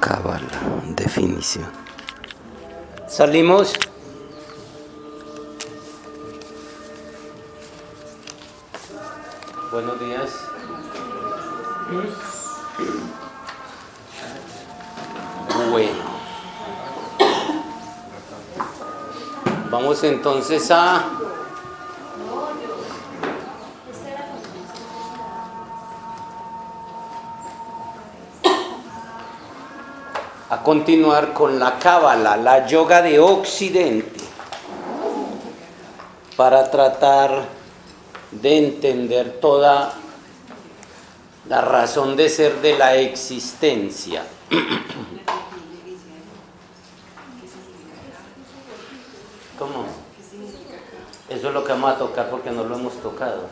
Cábala, definición. Salimos. Buenos días. Bueno. Vamos entonces a continuar con la Cábala, la yoga de Occidente, para tratar de entender toda la razón de ser de la existencia. ¿Cómo? Eso es lo que vamos a tocar porque no lo hemos tocado.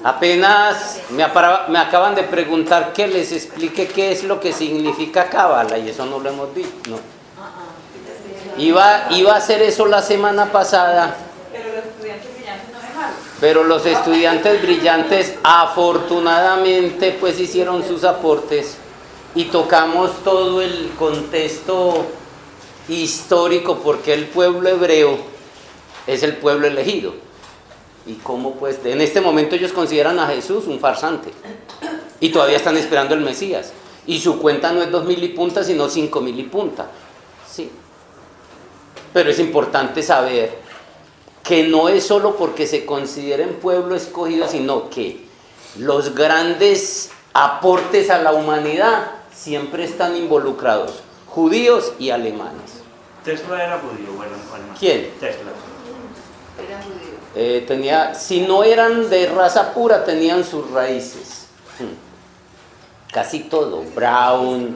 Apenas me acaban de preguntar que les explique qué es lo que significa Cábala y eso no lo hemos dicho. No. Iba a hacer eso la semana pasada. Pero los estudiantes brillantes afortunadamente pues hicieron sus aportes y tocamos todo el contexto histórico porque el pueblo hebreo es el pueblo elegido. Y cómo pues en este momento ellos consideran a Jesús un farsante y todavía están esperando el Mesías y su cuenta no es 2000 y punta sino 5000 y punta, sí. Pero es importante saber que no es solo porque se consideren pueblo escogido, sino que los grandes aportes a la humanidad siempre están involucrados, judíos y alemanes. Tesla era judío, bueno, alemán. ¿Quién? Tesla. Era judío. Si no eran de raza pura, tenían sus raíces. Casi todo. Brown,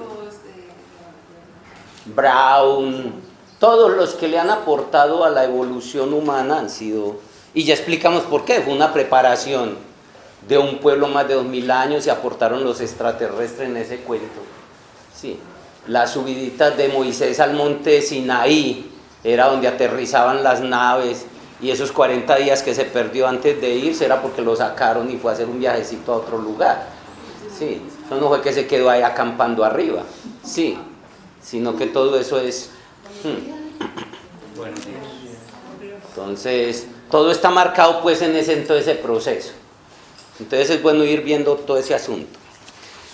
todos los que le han aportado a la evolución humana han sido, y ya explicamos por qué, fue una preparación de un pueblo más de 2000 años y aportaron los extraterrestres en ese cuento. Sí. Las subiditas de Moisés al monte Sinaí era donde aterrizaban las naves. Y esos 40 días que se perdió antes de irse era porque lo sacaron y fue a hacer un viajecito a otro lugar. Sí, eso no fue que se quedó ahí acampando arriba, sí, sino que todo eso es... Entonces, todo está marcado pues en todo ese proceso. Entonces es bueno ir viendo todo ese asunto.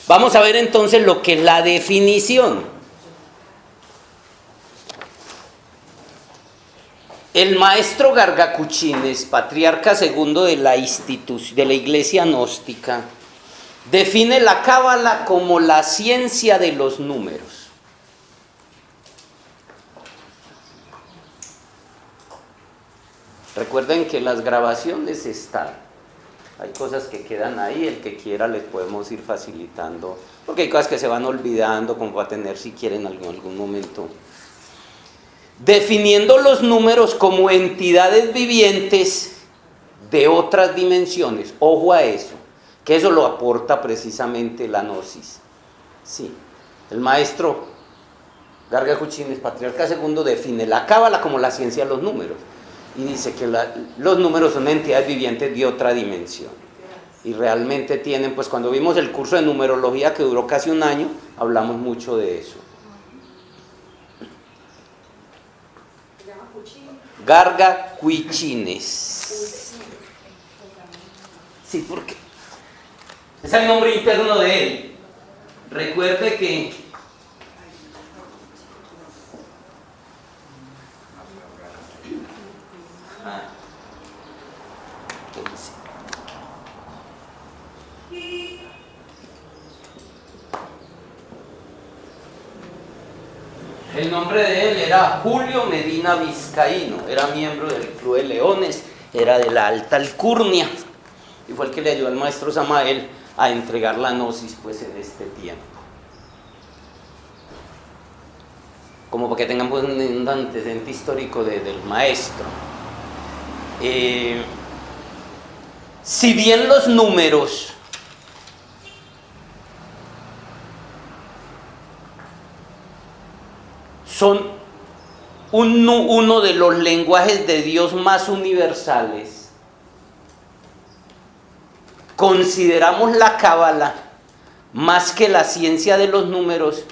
Vamos a ver entonces lo que es la definición. El maestro Gargacuchines, patriarca segundo de la Iglesia Gnóstica, define la Cábala como la ciencia de los números. Recuerden que las grabaciones están. Hay cosas que quedan ahí, el que quiera les podemos ir facilitando, porque hay cosas que se van olvidando, como va a tener si quieren en algún momento. Definiendo los números como entidades vivientes de otras dimensiones. Ojo a eso, que eso lo aporta precisamente la gnosis. Sí, el maestro Gargacuchines, patriarca segundo, define la Cábala como la ciencia de los números y dice que los números son entidades vivientes de otra dimensión. Y realmente tienen, pues cuando vimos el curso de numerología que duró casi un año, hablamos mucho de eso. Gargacuchines. Sí, porque es el nombre interno de él. Recuerde que el nombre de él era Julio Medina Vizcaíno, era miembro del Club de Leones, era de la alta alcurnia y fue el que le ayudó al maestro Samael a entregar la gnosis pues en este tiempo. Como para que tengan pues, un antecedente histórico del maestro. Si bien los números son uno de los lenguajes de Dios más universales, consideramos la Cábala más que la ciencia de los números,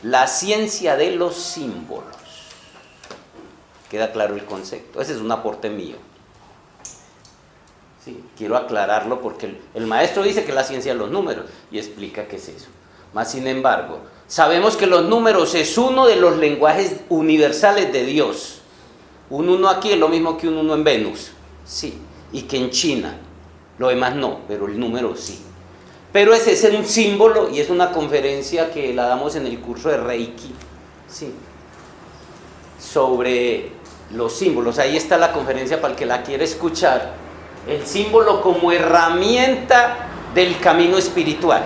la ciencia de los símbolos. ¿Queda claro el concepto? Ese es un aporte mío. Sí, quiero aclararlo porque el maestro dice que es la ciencia de los números y explica qué es eso. Más sin embargo, sabemos que los números es uno de los lenguajes universales de Dios. Un 1 aquí es lo mismo que un 1 en Venus, sí, y que en China. Lo demás no, pero el número sí. Pero ese es un símbolo y es una conferencia que la damos en el curso de Reiki, sí, sobre los símbolos. Ahí está la conferencia para el que la quiere escuchar. El símbolo como herramienta del camino espiritual.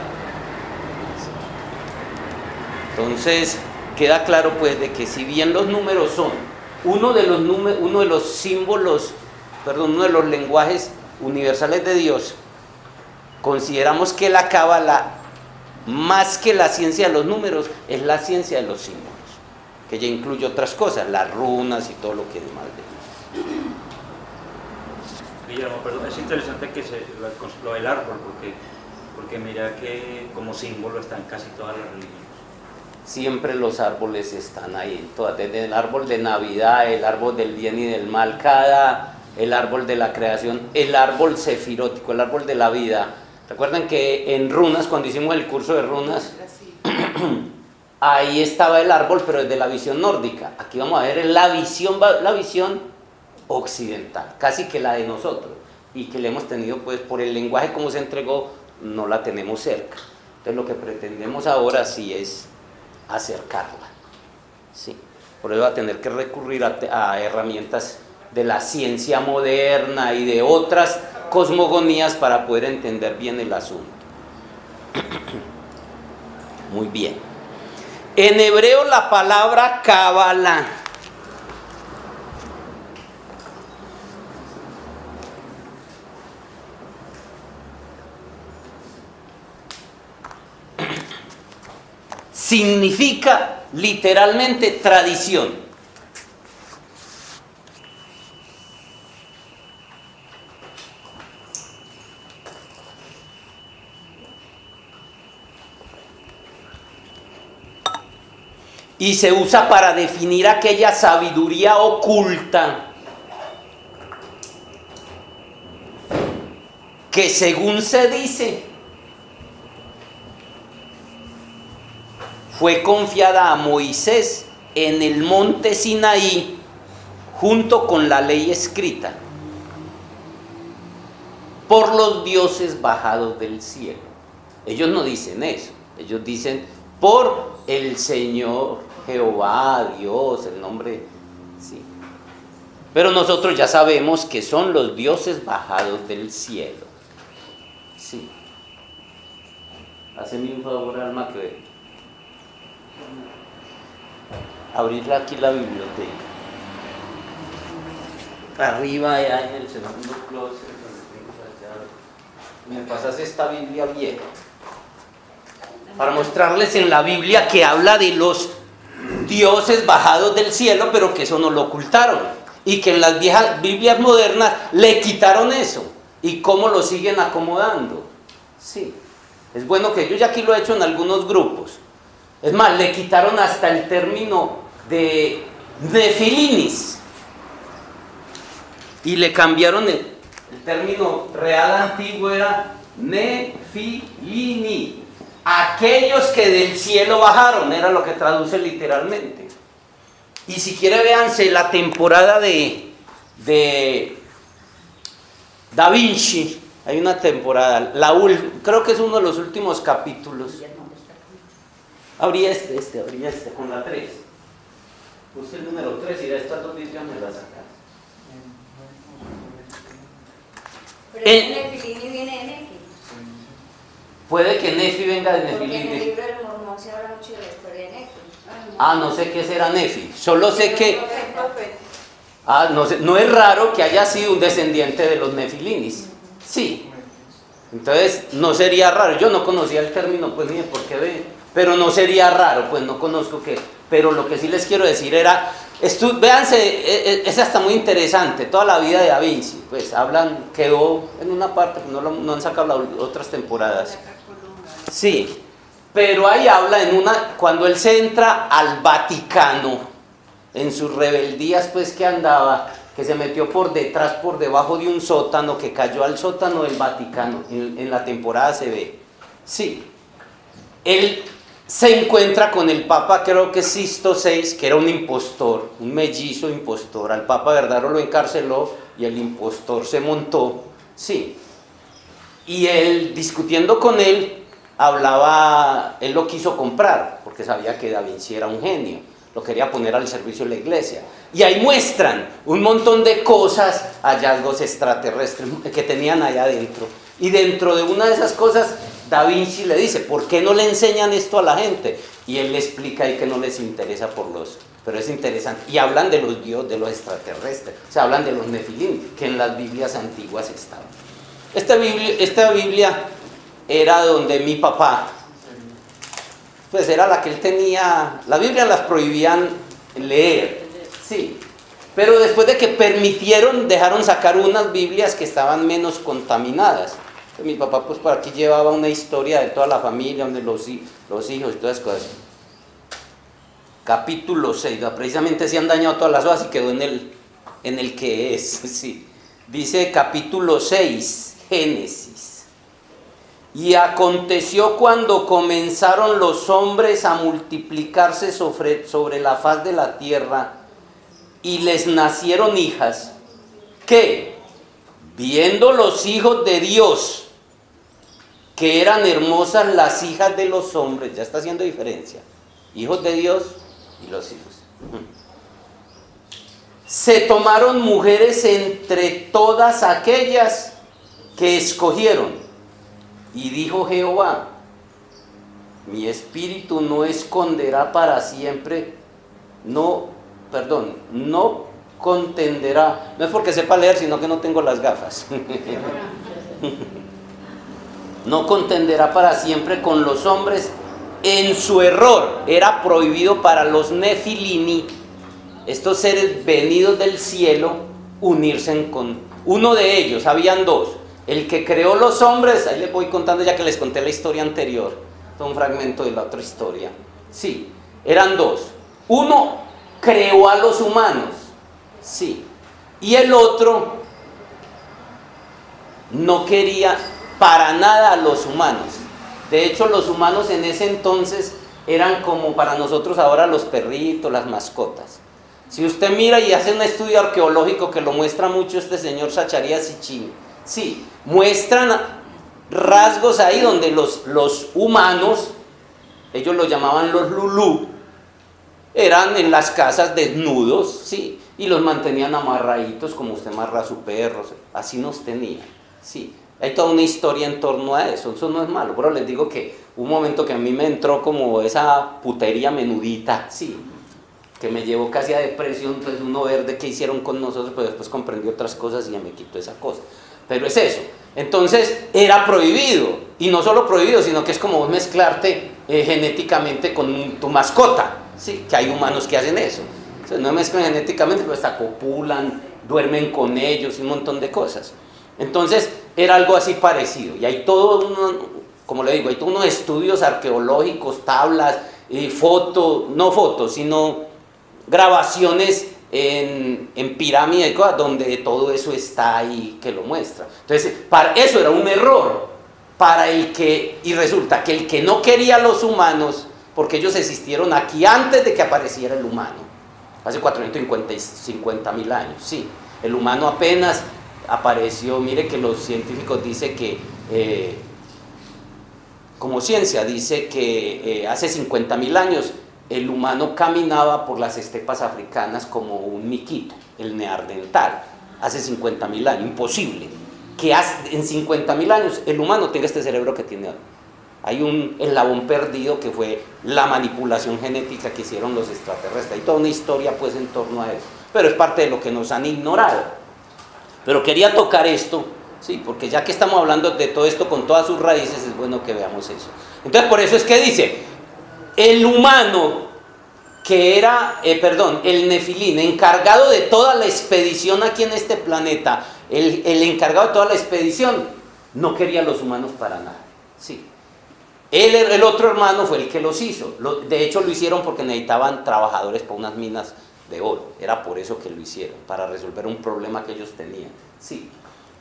Entonces, queda claro pues de que si bien los números son uno de los símbolos, uno de los lenguajes universales de Dios, consideramos que la Cábala, más que la ciencia de los números, es la ciencia de los símbolos, que ya incluye otras cosas, las runas y todo lo que demás de Dios. Guillermo, perdón, es interesante que lo del árbol, porque mira que como símbolo está en casi todas las religiones. Siempre los árboles están ahí, desde el árbol de Navidad, el árbol del bien y del mal, el árbol de la creación, el árbol sefirótico, el árbol de la vida. ¿Recuerdan que en runas, cuando hicimos el curso de runas, ahí estaba el árbol, pero desde la visión nórdica? Aquí vamos a ver la visión occidental, casi que la de nosotros, y que le hemos tenido pues por el lenguaje como se entregó, no la tenemos cerca. Entonces lo que pretendemos ahora sí es acercarla, sí. Por eso va a tener que recurrir a herramientas de la ciencia moderna y de otras cosmogonías para poder entender bien el asunto. Muy bien. En hebreo la palabra Cábala significa literalmente tradición. Y se usa para definir aquella sabiduría oculta que, según se dice, fue confiada a Moisés en el monte Sinaí junto con la ley escrita por los dioses bajados del cielo. Ellos no dicen eso, ellos dicen por el Señor, Jehová, Dios, el nombre, sí. Pero nosotros ya sabemos que son los dioses bajados del cielo, sí. Haceme un favor, Alma, que abrirla aquí la biblioteca. Arriba, allá en el segundo closet, me pasas esta Biblia vieja para mostrarles en la Biblia que habla de los dioses bajados del cielo, pero que eso no lo ocultaron y que en las viejas Biblias modernas le quitaron eso y cómo lo siguen acomodando. Sí, es bueno que yo ya aquí lo he hecho en algunos grupos. Es más, le quitaron hasta el término de nefilinis y le cambiaron el término real antiguo, era nefilini, aquellos que del cielo bajaron, era lo que traduce literalmente. Y si quiere, véanse la temporada de Da Vinci, hay una temporada, creo que es uno de los últimos capítulos. Habría este, con la 3. Puse el número 3 y de estas dos Biblias me la sacas. Pero Nefilini viene de Nefi. Puede que Nefi venga de Porque en el Nefilini. libro del Mormón se habla mucho de la historia de Nefi. No sé qué será Nefi. Solo sé que... no sé, no es raro que haya sido un descendiente de los Nefilinis. Sí. Entonces, no sería raro. Yo no conocía el término, pues ni de por qué ve. Pero no sería raro, pues no conozco qué. Pero lo que sí les quiero decir era, véanse, esa está muy interesante, toda la vida de Da Vinci, pues quedó en una parte, no han sacado las otras temporadas. Sí, pero ahí habla cuando él se entra al Vaticano, en sus rebeldías pues que andaba, que se metió por detrás, por debajo de un sótano, que cayó al sótano del Vaticano, en la temporada se ve. Sí, él se encuentra con el Papa, creo que Sixto VI, que era un impostor, un mellizo impostor. Al Papa verdadero lo encarceló y el impostor se montó, sí. Y él, discutiendo con él, él lo quiso comprar, porque sabía que Da Vinci era un genio, lo quería poner al servicio de la iglesia. Y ahí muestran un montón de cosas, hallazgos extraterrestres que tenían allá adentro. Y dentro de una de esas cosas, Da Vinci le dice, ¿por qué no le enseñan esto a la gente? Y él le explica ahí que no les interesa pero es interesante. Y hablan de los dioses, de los extraterrestres, o sea, hablan de los nefilim, que en las Biblias antiguas estaban. Esta Biblia era donde mi papá, pues era la que él tenía, la Biblia las prohibían leer, sí, pero después de que dejaron sacar unas Biblias que estaban menos contaminadas. Entonces, mi papá pues por aquí llevaba una historia de toda la familia, donde los hijos y todas esas cosas. Capítulo 6, precisamente se han dañado todas las hojas y quedó en el que es, sí. Dice capítulo 6, Génesis. Y aconteció cuando comenzaron los hombres a multiplicarse sobre la faz de la tierra y les nacieron hijas, que, viendo los hijos de Dios, que eran hermosas las hijas de los hombres, ya está haciendo diferencia, hijos de Dios y los hijos. Se tomaron mujeres entre todas aquellas que escogieron. Y dijo Jehová, mi espíritu no esconderá para siempre, no contenderá, no es porque sepa leer, sino que no tengo las gafas. No contenderá para siempre con los hombres en su error. Era prohibido para los nefilini, estos seres venidos del cielo, unirse con uno de ellos. Habían dos. El que creó los hombres, ahí les voy contando ya que les conté la historia anterior, un fragmento de la otra historia. Sí, eran dos. Uno creó a los humanos, sí, y el otro no quería para nada a los humanos. De hecho, los humanos en ese entonces eran como para nosotros ahora los perritos, las mascotas. Si usted mira y hace un estudio arqueológico que lo muestra mucho este señor Zacharías Sitchin, sí, muestran rasgos ahí donde los humanos, ellos lo llamaban los lulú, eran en las casas desnudos, sí, y los mantenían amarraditos como usted amarra a su perro, así nos tenían, sí. Hay toda una historia en torno a eso no es malo, pero les digo que un momento que a mí me entró como esa putería menudita, sí, que me llevó casi a depresión, entonces uno ver de qué hicieron con nosotros, pero después comprendí otras cosas y ya me quitó esa cosa. Pero es eso. Entonces era prohibido, y no solo prohibido, sino que es como mezclarte genéticamente con tu mascota, ¿sí? Que hay humanos que hacen eso. Entonces no mezclan genéticamente, pero hasta copulan, duermen con ellos y un montón de cosas. Entonces era algo así parecido, y hay todo como le digo, hay todos unos estudios arqueológicos, tablas, no fotos, sino grabaciones en pirámides, donde todo eso está ahí que lo muestra. Entonces, eso era un error y resulta que el que no quería a los humanos, porque ellos existieron aquí antes de que apareciera el humano, hace 450.000 años, sí, el humano apenas apareció. Mire que los científicos dicen que, como ciencia, dice que hace 50.000 años el humano caminaba por las estepas africanas como un miquito, el neandertal, hace 50.000 años, imposible que en 50.000 años el humano tenga este cerebro que tiene hoy. Hay un eslabón perdido que fue la manipulación genética que hicieron los extraterrestres. Hay toda una historia pues en torno a eso, pero es parte de lo que nos han ignorado. Pero quería tocar esto, sí, porque ya que estamos hablando de todo esto con todas sus raíces, es bueno que veamos eso. Entonces por eso es que dice, el humano que era, el nefilín, encargado de toda la expedición aquí en este planeta, el encargado de toda la expedición, no quería a los humanos para nada, sí. El otro hermano fue el que los hizo. De hecho lo hicieron porque necesitaban trabajadores para unas minas de oro. Era por eso que lo hicieron, para resolver un problema que ellos tenían. Sí,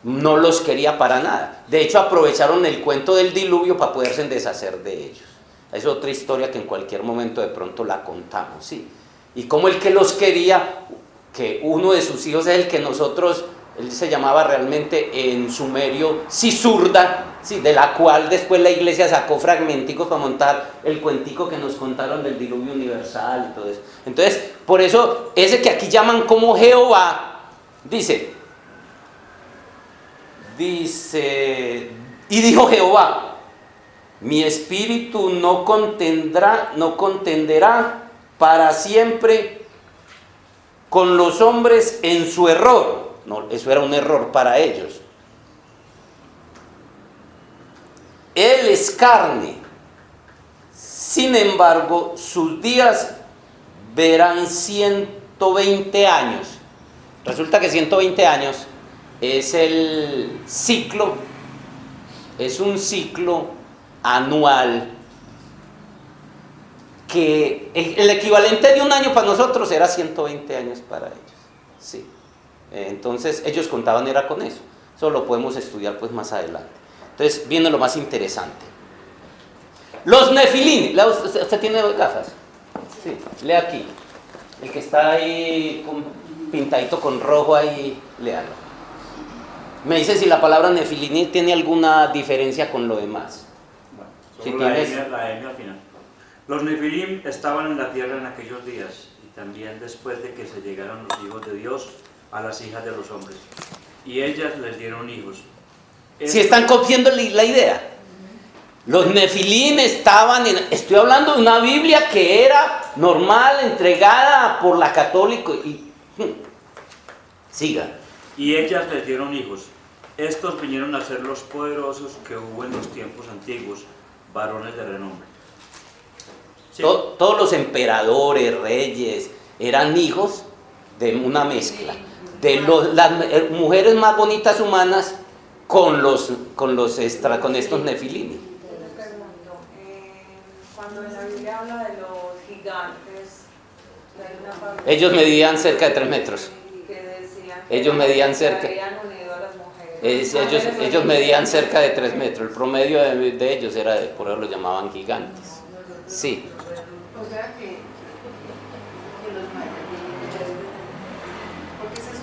no los quería para nada. De hecho aprovecharon el cuento del diluvio para poderse deshacer de ellos. Es otra historia que en cualquier momento de pronto la contamos, sí. Y como el que los quería, que uno de sus hijos es el que nosotros, él se llamaba realmente en sumerio Sisurda, sí, de la cual después la iglesia sacó fragmenticos para montar el cuentico que nos contaron del diluvio universal y todo eso. Entonces, por eso, ese que aquí llaman como Jehová, dice, y dijo Jehová, mi espíritu no contenderá para siempre con los hombres en su error. No, eso era un error para ellos. Él es carne, sin embargo, sus días verán 120 años. Resulta que 120 años es el ciclo, es un ciclo anual que el equivalente de un año para nosotros era 120 años para ellos. Sí. Entonces ellos contaban era con eso. Eso lo podemos estudiar pues más adelante. Entonces viene lo más interesante. Los nefilim. ¿Usted tiene gafas? Sí. Lea aquí. El que está ahí pintadito con rojo ahí, léalo. Me dice si la palabra nefilim tiene alguna diferencia con lo demás. Bueno, Si solo tienes... la M al final. Los nefilim estaban en la tierra en aquellos días y también después de que se llegaron los hijos de Dios a las hijas de los hombres, y ellas les dieron hijos. Si están copiando la idea. Los nefilim estaban estoy hablando de una Biblia que era normal, entregada por la católica y siga. Y ellas les dieron hijos. Estos vinieron a ser los poderosos que hubo en los tiempos antiguos, varones de renombre. ¿Sí? Todos los emperadores, reyes, eran hijos de una mezcla de las mujeres más bonitas humanas con estos nefilim. Cuando en la Biblia habla de los gigantes, hay una parte Ellos medían cerca de 3 metros. que decían Ellos medían cerca. que habían unido a las mujeres. Ellos medían cerca de 3 metros. El promedio de ellos era, por eso lo llamaban gigantes. Sí. O sea que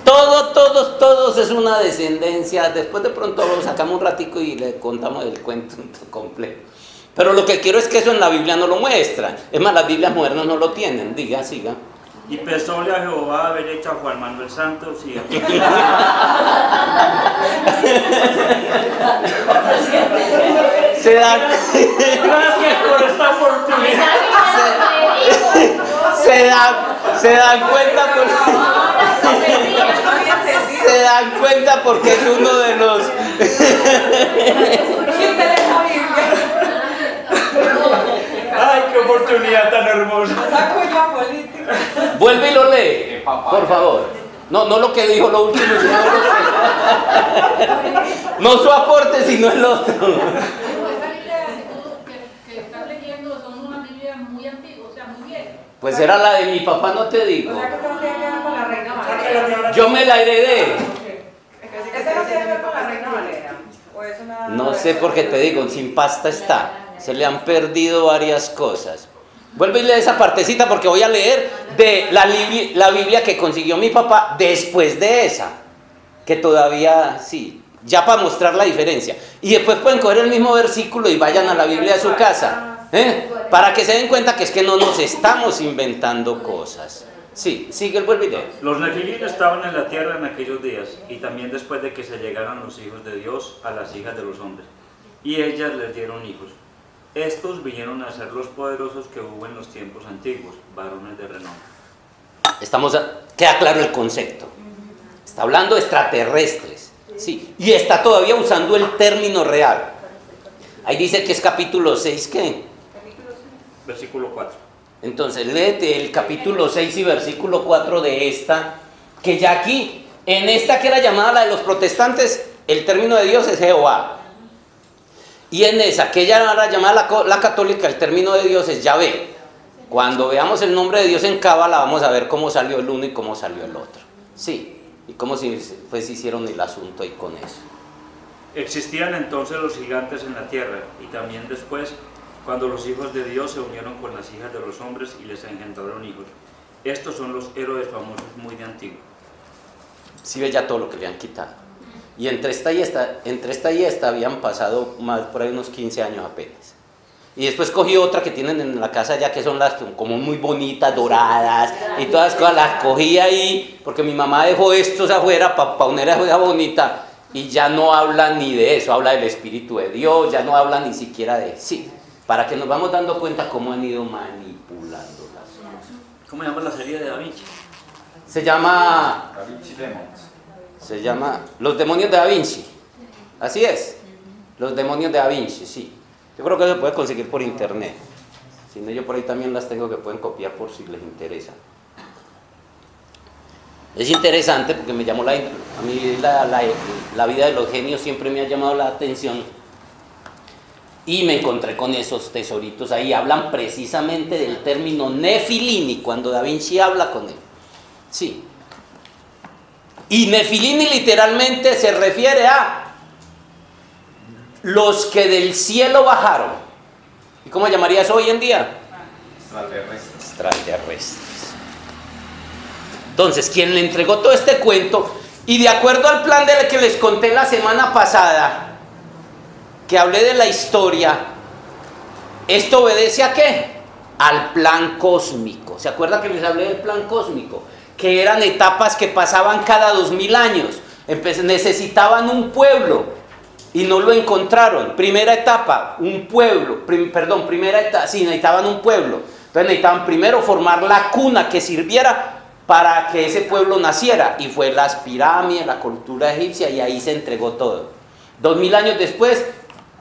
los Todos es una descendencia. Después de pronto lo sacamos un ratico y le contamos el cuento completo. Pero lo que quiero es que eso en la Biblia no lo muestra. Es más, las Biblias modernas no lo tienen. Siga. Y pesóle a Jehová haber hecho a Juan Manuel Santos y a... Gracias por esta oportunidad. Se dan cuenta porque es uno de los... Ay, qué oportunidad tan hermosa. La cuña política. Vuelve y lo lee, por favor. No lo que dijo lo último, sino lo que... No su aporte, sino el otro. Esta Biblia que estás leyendo son una Biblia muy antigua, o sea, muy vieja. Pues era la de mi papá, no te digo. O sea que esto no tiene que ver con la Reina Valera. Yo me la heredé. Este no tiene que ver con la Reina Valera. O es una... No sé por qué te digo, sin pasta está. Se le han perdido varias cosas. Vuelve y lee esa partecita porque voy a leer de la Biblia que consiguió mi papá después de esa. Que todavía, sí, ya para mostrar la diferencia. Y después pueden coger el mismo versículo y vayan a la Biblia de su casa. Para que se den cuenta que es que no nos estamos inventando cosas. Sí, sigue el vuelve y lee. Los nefilim estaban en la tierra en aquellos días y también después de que se llegaran los hijos de Dios a las hijas de los hombres. Y ellas les dieron hijos. Estos vinieron a ser los poderosos que hubo en los tiempos antiguos, varones de renombre. Queda claro el concepto. Está hablando de extraterrestres. Sí, y está todavía usando el término real. Ahí dice que es capítulo 6, ¿qué? Versículo 4. Entonces, léete el capítulo 6 y versículo 4 de esta, que ya aquí, en esta que era llamada la de los protestantes, el término de Dios es Jehová. Y en esa, que ella ahora llamada la católica, el término de Dios es Yahvé. Cuando veamos el nombre de Dios en Cábala, vamos a ver cómo salió el uno y cómo salió el otro. Sí, y cómo pues hicieron el asunto ahí con eso. Existían entonces los gigantes en la tierra, y también después, cuando los hijos de Dios se unieron con las hijas de los hombres y les engendraron hijos. Estos son los héroes famosos muy de antiguo. Sí ve ya todo lo que le han quitado. Y entre esta y esta habían pasado más por ahí unos 15 años apenas. Y después cogí otra que tienen en la casa ya, que son las como muy bonitas, doradas, y todas las cosas, las cogí ahí, porque mi mamá dejó estos afuera para poner a esa bonita, y ya no habla ni de eso, habla del Espíritu de Dios, ya no habla ni siquiera de... Sí, para que nos vamos dando cuenta cómo han ido manipulando las cosas. ¿Cómo se llama la serie de Da Vinci? Se llama... Da Vinci Demons. Se llama Los demonios de Da Vinci. Así es. Los demonios de Da Vinci, sí. Yo creo que se puede conseguir por internet. Si no, yo por ahí también las tengo que pueden copiar por si les interesa. Es interesante porque me llamó a mí la vida de los genios siempre me ha llamado la atención. Y me encontré con esos tesoritos ahí. Hablan precisamente del término Nefilini cuando Da Vinci habla con él. Sí. Y Nefilini literalmente se refiere a los que del cielo bajaron. ¿Y cómo llamaría eso hoy en día? Extraterrestres. Extraterrestres. Entonces, quien le entregó todo este cuento, y de acuerdo al plan del que les conté la semana pasada, que hablé de la historia, esto obedece ¿a qué? Al plan cósmico. ¿Se acuerdan que les hablé del plan cósmico? Que eran etapas que pasaban cada 2000 años. Necesitaban un pueblo y no lo encontraron. Primera etapa, un pueblo. Necesitaban un pueblo. Entonces necesitaban primero formar la cuna que sirviera para que ese pueblo naciera. Y fue las pirámides, la cultura egipcia, y ahí se entregó todo. 2000 años después,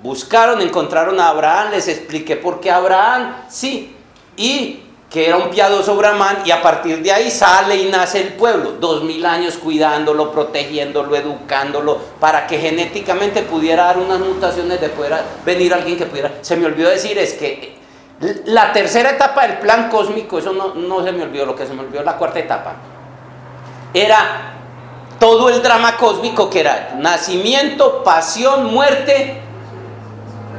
buscaron, encontraron a Abraham, les expliqué por qué Abraham, sí, y que era un piadoso brahman, y a partir de ahí sale y nace el pueblo. 2000 años cuidándolo, protegiéndolo, educándolo, para que genéticamente pudiera dar unas mutaciones de poder venir alguien que pudiera... Se me olvidó decir es que la tercera etapa del plan cósmico, eso no se me olvidó, lo que se me olvidó la cuarta etapa, era todo el drama cósmico que era nacimiento, pasión, muerte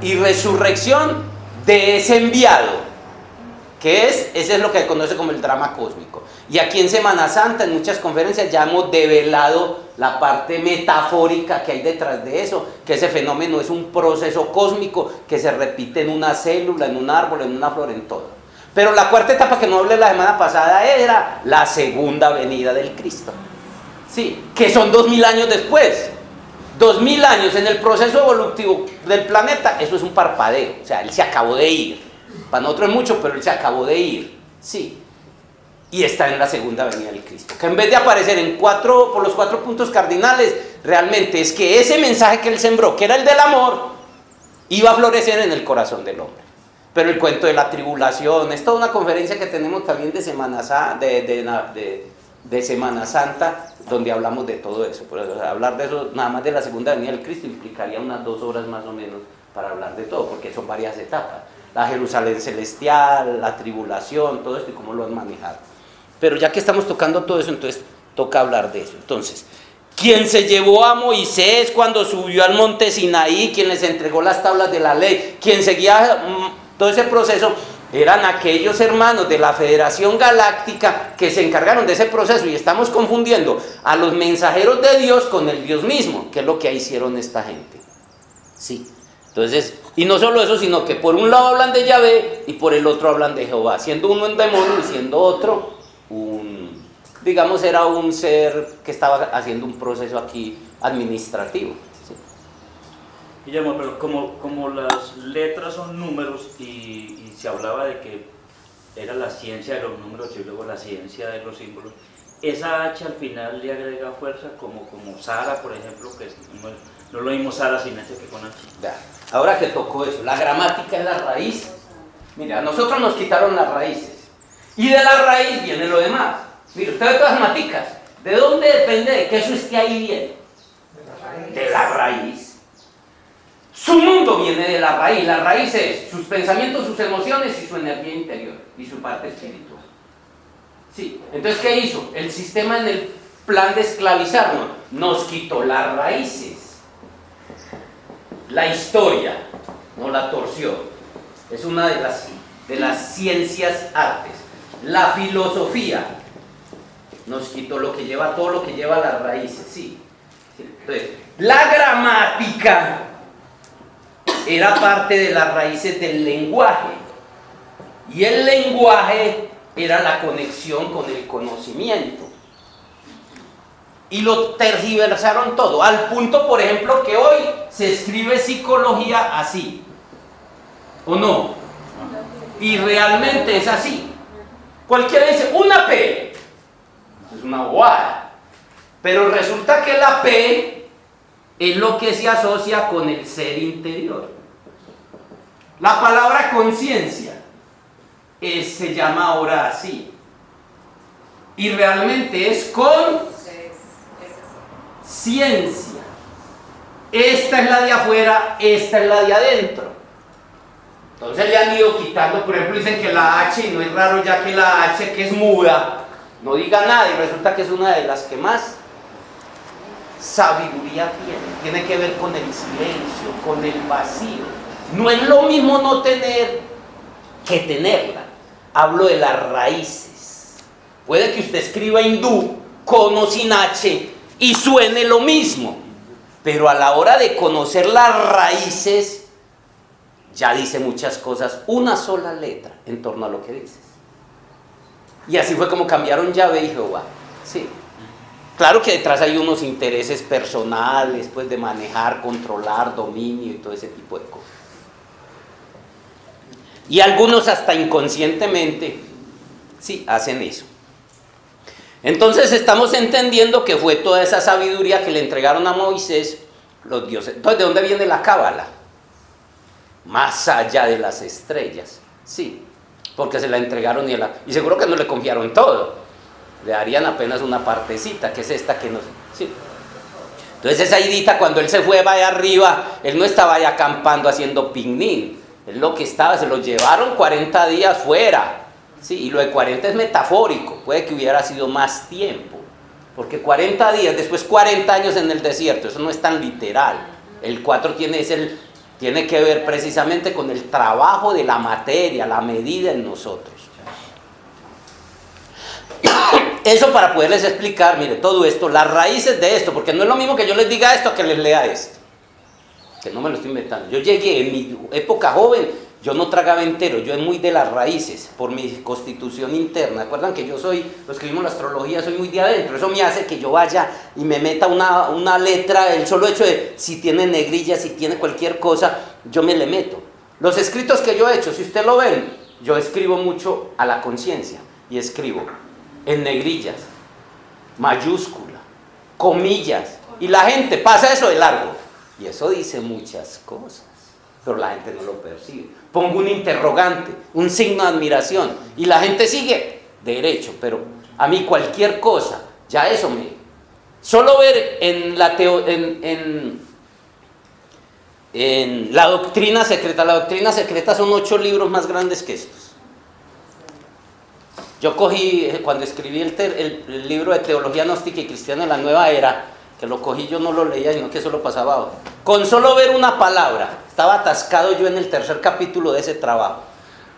y resurrección de ese enviado. Ese es lo que se conoce como el drama cósmico. Y aquí en Semana Santa, en muchas conferencias, ya hemos develado la parte metafórica que hay detrás de eso, que ese fenómeno es un proceso cósmico que se repite en una célula, en un árbol, en una flor, en todo. Pero la cuarta etapa que no hablé la semana pasada era la segunda venida del Cristo. Sí, que son 2000 años después. 2000 años en el proceso evolutivo del planeta, eso es un parpadeo. O sea, él se acabó de ir. Para nosotros es mucho, pero él se acabó de ir, sí, y está en la segunda venida del Cristo, que en vez de aparecer por los 4 puntos cardinales, realmente es que ese mensaje que él sembró, que era el del amor, iba a florecer en el corazón del hombre. Pero el cuento de la tribulación, es toda una conferencia que tenemos también de Semana Santa, donde hablamos de todo eso. Pero hablar de eso, nada más de la segunda venida del Cristo, implicaría unas 2 horas más o menos para hablar de todo, porque son varias etapas. La Jerusalén celestial, la tribulación, todo esto y cómo lo han manejado. Pero ya que estamos tocando todo eso, entonces toca hablar de eso. Entonces, quien se llevó a Moisés cuando subió al monte Sinaí, quien les entregó las tablas de la ley, quien seguía todo ese proceso, eran aquellos hermanos de la Federación Galáctica que se encargaron de ese proceso, y estamos confundiendo a los mensajeros de Dios con el Dios mismo, que es lo que hicieron esta gente. Sí. Entonces, y no solo eso, sino que por un lado hablan de Yahvé y por el otro hablan de Jehová, siendo uno un demonio y siendo otro digamos, era un ser que estaba haciendo un proceso aquí administrativo. ¿Sí? Guillermo, pero como las letras son números y se hablaba de que era la ciencia de los números y luego la ciencia de los símbolos, esa H al final le agrega fuerza, como Sara, por ejemplo, que no lo mismo Sara sin H que con H. Ya. Ahora que tocó eso, la gramática es la raíz. Mira, a nosotros nos quitaron las raíces. Y de la raíz viene lo demás. Mira, usted ve todas las maticas. ¿De dónde depende de que eso esté ahí bien? De la raíz. Su mundo viene de la raíz. La raíz es sus pensamientos, sus emociones y su energía interior y su parte espiritual. Sí. Entonces, ¿qué hizo? El sistema en el plan de esclavizarnos nos quitó las raíces. La historia no la torció. Es una de las ciencias artes. La filosofía nos quitó lo que lleva, todo lo que lleva a las raíces. Sí. Entonces, la gramática era parte de las raíces del lenguaje, y el lenguaje era la conexión con el conocimiento, y lo tergiversaron todo, al punto, por ejemplo, que hoy se escribe psicología así, ¿o no? Y realmente es así. Cualquiera dice una P, es una bobada, pero resulta que la P es lo que se asocia con el ser interior. La palabra conciencia se llama ahora así, y realmente es ciencia. Esta es la de afuera, esta es la de adentro. Entonces le han ido quitando, por ejemplo, dicen que la H, y no es raro ya que la H, que es muda, no diga nada, y resulta que es una de las que más sabiduría tiene que ver con el silencio, con el vacío. No es lo mismo no tener que tenerla. Hablo de las raíces. Puede que usted escriba hindú con o sin H y suene lo mismo, pero a la hora de conocer las raíces ya dice muchas cosas, una sola letra en torno a lo que dices. Y así fue como cambiaron Yahvé y Jehová. Sí. Claro que detrás hay unos intereses personales, pues, de manejar, controlar, dominio y todo ese tipo de cosas. Y algunos hasta inconscientemente, sí, hacen eso. Entonces estamos entendiendo que fue toda esa sabiduría que le entregaron a Moisés los dioses. Entonces, ¿de dónde viene la cábala? Más allá de las estrellas, sí, porque se la entregaron y seguro que no le confiaron todo, le darían apenas una partecita, que es esta que nos... Sí. Entonces esa idita, cuando él se fue allá arriba, él no estaba allá acampando haciendo picnic, él lo que estaba, se lo llevaron 40 días fuera, sí, y lo de 40 es metafórico, puede que hubiera sido más tiempo, porque 40 días, después 40 años en el desierto, eso no es tan literal. El 4 tiene que ver precisamente con el trabajo de la materia, la medida en nosotros. Eso para poderles explicar, mire, todo esto, las raíces de esto, porque no es lo mismo que yo les diga esto que les lea esto, que no me lo estoy inventando. Yo llegué en mi época joven, yo no tragaba entero, yo es muy de las raíces, por mi constitución interna. ¿Acuerdan que yo soy, los que vimos la astrología, soy muy de adentro? Eso me hace que yo vaya y me meta una letra, el solo hecho de si tiene negrilla, si tiene cualquier cosa, yo me le meto. Los escritos que yo he hecho, si usted lo ven, yo escribo mucho a la conciencia, y escribo en negrillas, mayúscula, comillas, y la gente pasa eso de largo, y eso dice muchas cosas, pero la gente no lo percibe. Pongo un interrogante, un signo de admiración, y la gente sigue derecho, pero a mí cualquier cosa, ya eso me... Solo ver en la doctrina secreta son 8 libros más grandes que estos. Yo cogí, cuando escribí el libro de Teología Gnóstica y Cristiana en la Nueva Era, que lo cogí, yo no lo leía, sino que eso lo pasaba abajo. Con solo ver una palabra, estaba atascado yo en el 3er capítulo de ese trabajo.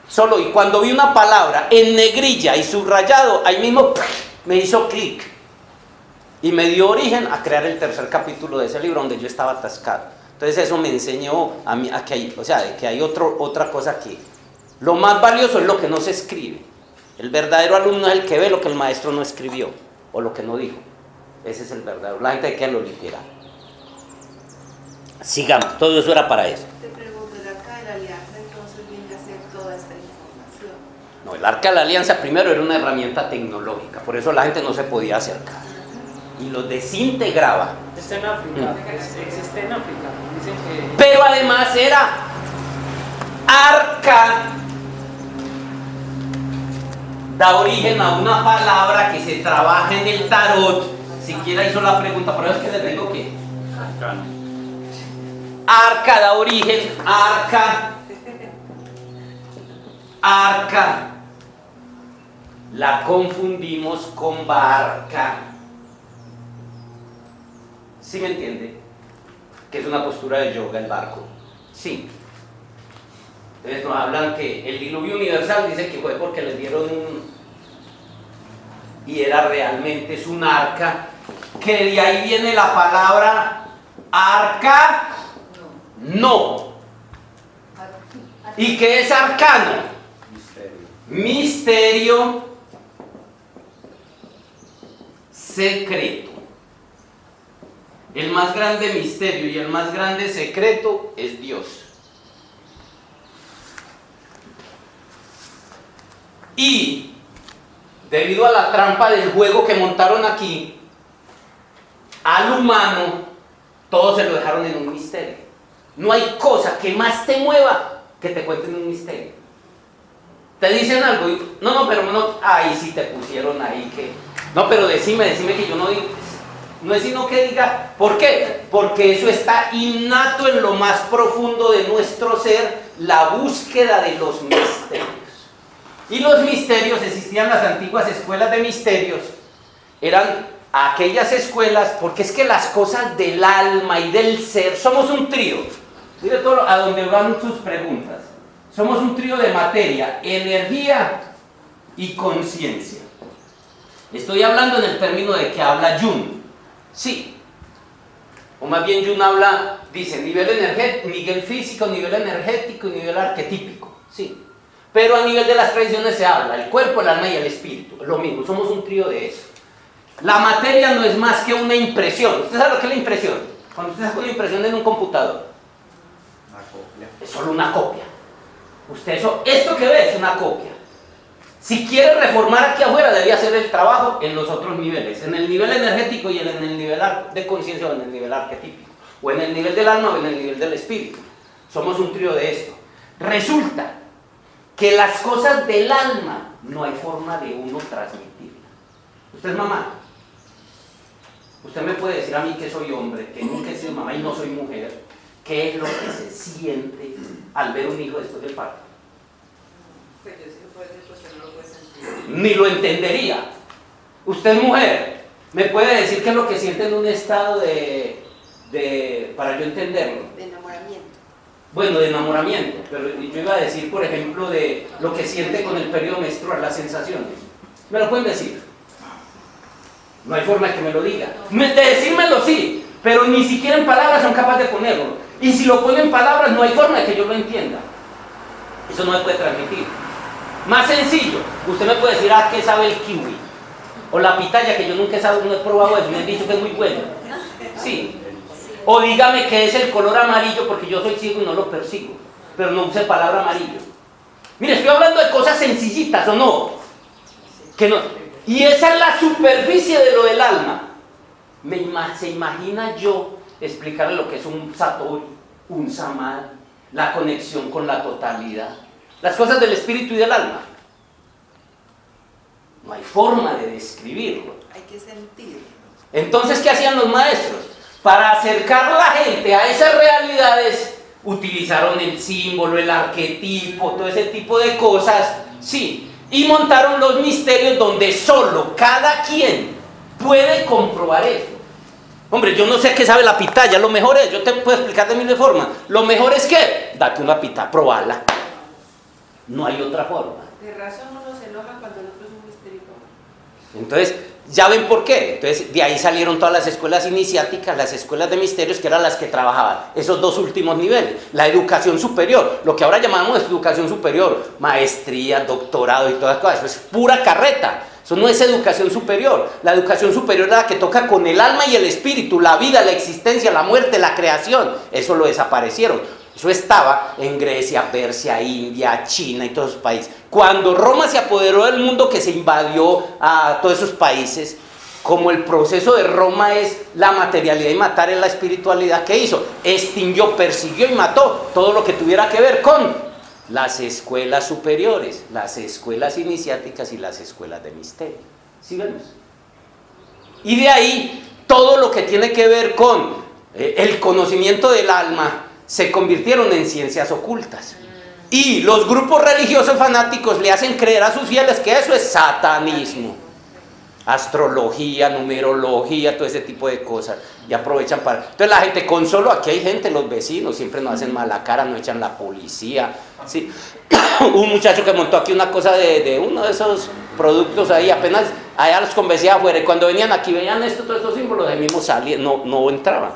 Solo, y cuando vi una palabra en negrilla y subrayado, ahí mismo me hizo clic. Y me dio origen a crear el 3er capítulo de ese libro donde yo estaba atascado. Entonces eso me enseñó a mí, a que hay, o sea, que hay otra cosa que lo más valioso es lo que no se escribe. El verdadero alumno es el que ve lo que el maestro no escribió o lo que no dijo. Ese es el verdadero. La gente queda en lo literal. Sigamos, todo eso era para eso. Te pregunto, ¿el Arca de la Alianza entonces viene a ser toda esta información? No, el Arca de la Alianza primero era una herramienta tecnológica, por eso la gente no se podía acercar. Y lo desintegraba. Está en África, existe en África. Dicen que... Pero además era arca, da origen a una palabra que se trabaja en el tarot. Siquiera hizo la pregunta, pero es que les digo que... Arca da origen, arca. La confundimos con barca. ¿Sí me entiende? Que es una postura de yoga el barco. Sí. Entonces nos hablan que el diluvio universal dice que fue porque les dieron y era realmente es un arca, que de ahí viene la palabra arca, no. ¿Y qué es arcano? Misterio secreto. El más grande misterio y el más grande secreto es Dios. Y debido a la trampa del juego que montaron aquí, al humano todo se lo dejaron en un misterio. No hay cosa que más te mueva que te cuenten un misterio. Te dicen algo y no, pero no, ahí sí te pusieron ahí que no, pero decime que yo no digo. No es sino que diga, ¿por qué? Porque eso está innato en lo más profundo de nuestro ser, la búsqueda de los misterios. Y los misterios, existían las antiguas escuelas de misterios, eran aquellas escuelas, porque es que las cosas del alma y del ser, somos un trío. Mire todo a donde van sus preguntas. Somos un trío de materia, energía y conciencia. Estoy hablando en el término de que habla Jung. Sí, o más bien Jung habla, dice nivel energético, nivel físico, nivel energético y nivel arquetípico, sí, pero a nivel de las tradiciones se habla el cuerpo, el alma y el espíritu, es lo mismo, somos un trío de eso. La materia no es más que una impresión. ¿Usted sabe lo que es la impresión? Cuando usted hace una impresión en un computador, Una copia. es solo una copia. Esto que ve es una copia. Si quiere reformar aquí afuera, debe hacer el trabajo en los otros niveles, en el nivel energético y en el nivel de conciencia o en el nivel arquetípico, o en el nivel del alma o en el nivel del espíritu. Somos un trío de esto. Resulta que las cosas del alma no hay forma de uno transmitirlas. Usted es mamá. Usted me puede decir a mí que soy hombre, que nunca he sido mamá y no soy mujer. ¿Qué es lo que se siente al ver un hijo después del parto? Pues yo sí lo puedo decir, pues usted no lo puede sentir. Ni lo entendería. Usted es mujer, ¿me puede decir qué es lo que siente en un estado para yo entenderlo? De enamoramiento. Bueno, de enamoramiento, pero yo iba a decir, por ejemplo, de lo que siente con el periodo menstrual, las sensaciones. ¿Me lo pueden decir? No hay forma de que me lo diga. De decírmelo sí, pero ni siquiera en palabras son capaces de ponerlo. Y si lo ponen en palabras, no hay forma de que yo lo entienda. Eso no me puede transmitir. Más sencillo, usted me puede decir, ¿qué sabe el kiwi? O la pitaya, que yo nunca no he probado eso, me han dicho que es muy bueno. Sí. O dígame qué es el color amarillo, porque yo soy ciego y no lo persigo. Pero no use palabra amarillo. Mire, estoy hablando de cosas sencillitas, ¿o no? Que no. Y esa es la superficie de lo del alma. ¿Se imagina yo explicarle lo que es un satori, un samadhi, la conexión con la totalidad? Las cosas del espíritu y del alma. No hay forma de describirlo. Hay que sentirlo. Entonces, ¿qué hacían los maestros? Para acercar a la gente a esas realidades, utilizaron el símbolo, el arquetipo, todo ese tipo de cosas, sí, y montaron los misterios donde solo cada quien puede comprobar eso. Hombre, yo no sé qué sabe la pitaya, lo mejor es, yo te puedo explicar de mil formas, lo mejor es que, date una pitaya, probala. No hay otra forma. De razón uno se enoja cuando el otro es un misterio. Entonces, ya ven por qué. Entonces, de ahí salieron todas las escuelas iniciáticas, las escuelas de misterios, que eran las que trabajaban esos dos últimos niveles. La educación superior, lo que ahora llamamos educación superior, maestría, doctorado y todas las cosas, eso es pura carreta. Eso no es educación superior. La educación superior es la que toca con el alma y el espíritu, la vida, la existencia, la muerte, la creación. Eso lo desaparecieron. Eso estaba en Grecia, Persia, India, China y todos esos países. Cuando Roma se apoderó del mundo, que se invadió a todos esos países, como el proceso de Roma es la materialidad y matar en la espiritualidad, ¿qué hizo? Extinguió, persiguió y mató todo lo que tuviera que ver con las escuelas superiores, las escuelas iniciáticas y las escuelas de misterio. ¿Sí vemos? Y de ahí todo lo que tiene que ver con el conocimiento del alma, se convirtieron en ciencias ocultas. Y los grupos religiosos fanáticos le hacen creer a sus fieles que eso es satanismo. Astrología, numerología, todo ese tipo de cosas. Y aprovechan para... Entonces la gente, con solo aquí hay gente, los vecinos, siempre nos hacen mala cara, nos echan la policía. ¿Sí? Un muchacho que montó aquí una cosa de uno de esos productos ahí, apenas allá los convencía afuera. Y cuando venían aquí, veían esto, todos estos símbolos, ahí mismo salían, no entraban.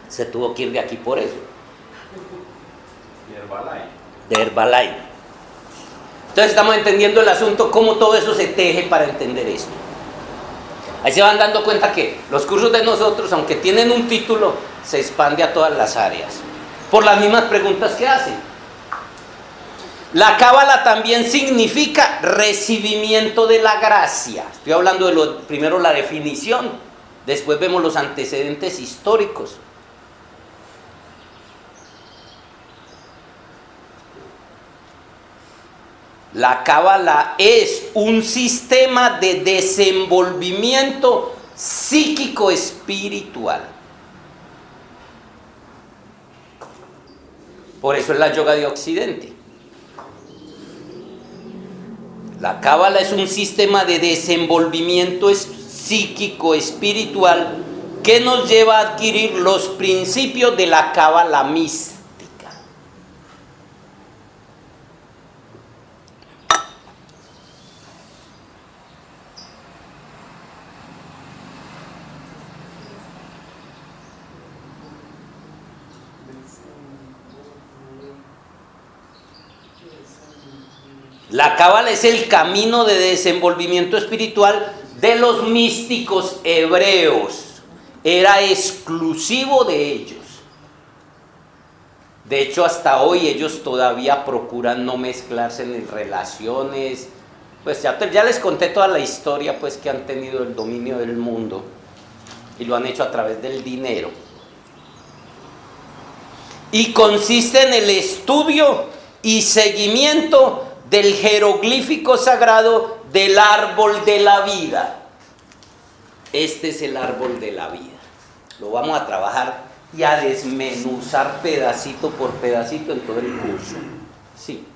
Se tuvo que ir de aquí por eso. De Herbalife. Entonces estamos entendiendo el asunto, cómo todo eso se teje para entender esto. Ahí se van dando cuenta que los cursos de nosotros, aunque tienen un título, se expande a todas las áreas, por las mismas preguntas que hacen. La cábala también significa recibimiento de la gracia. Estoy hablando de primero la definición, después vemos los antecedentes históricos. La cábala es un sistema de desenvolvimiento psíquico espiritual. Por eso es la yoga de Occidente. La cábala es un sistema de desenvolvimiento psíquico espiritual que nos lleva a adquirir los principios de la cábala mística. La cábala es el camino de desenvolvimiento espiritual de los místicos hebreos. Era exclusivo de ellos. De hecho, hasta hoy ellos todavía procuran no mezclarse en relaciones. Pues ya les conté toda la historia pues, que han tenido el dominio del mundo. Y lo han hecho a través del dinero. Y consiste en el estudio y seguimiento del jeroglífico sagrado del árbol de la vida. Este es el árbol de la vida. Lo vamos a trabajar y a desmenuzar pedacito por pedacito en todo el curso. Sí.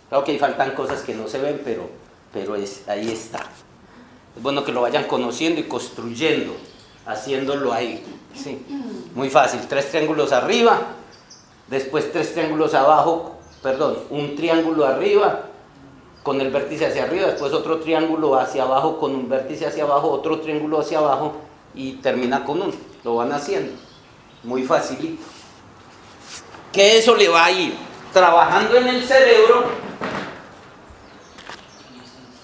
Claro que ahí faltan cosas que no se ven, pero ahí está. Es bueno que lo vayan conociendo y construyendo, haciéndolo ahí. Sí. Muy fácil. 3 triángulos arriba. Después 3 triángulos abajo, un triángulo arriba con el vértice hacia arriba, después otro triángulo hacia abajo con un vértice hacia abajo, otro triángulo hacia abajo y termina con uno. Lo van haciendo, muy facilito. Que eso le va a ir trabajando en el cerebro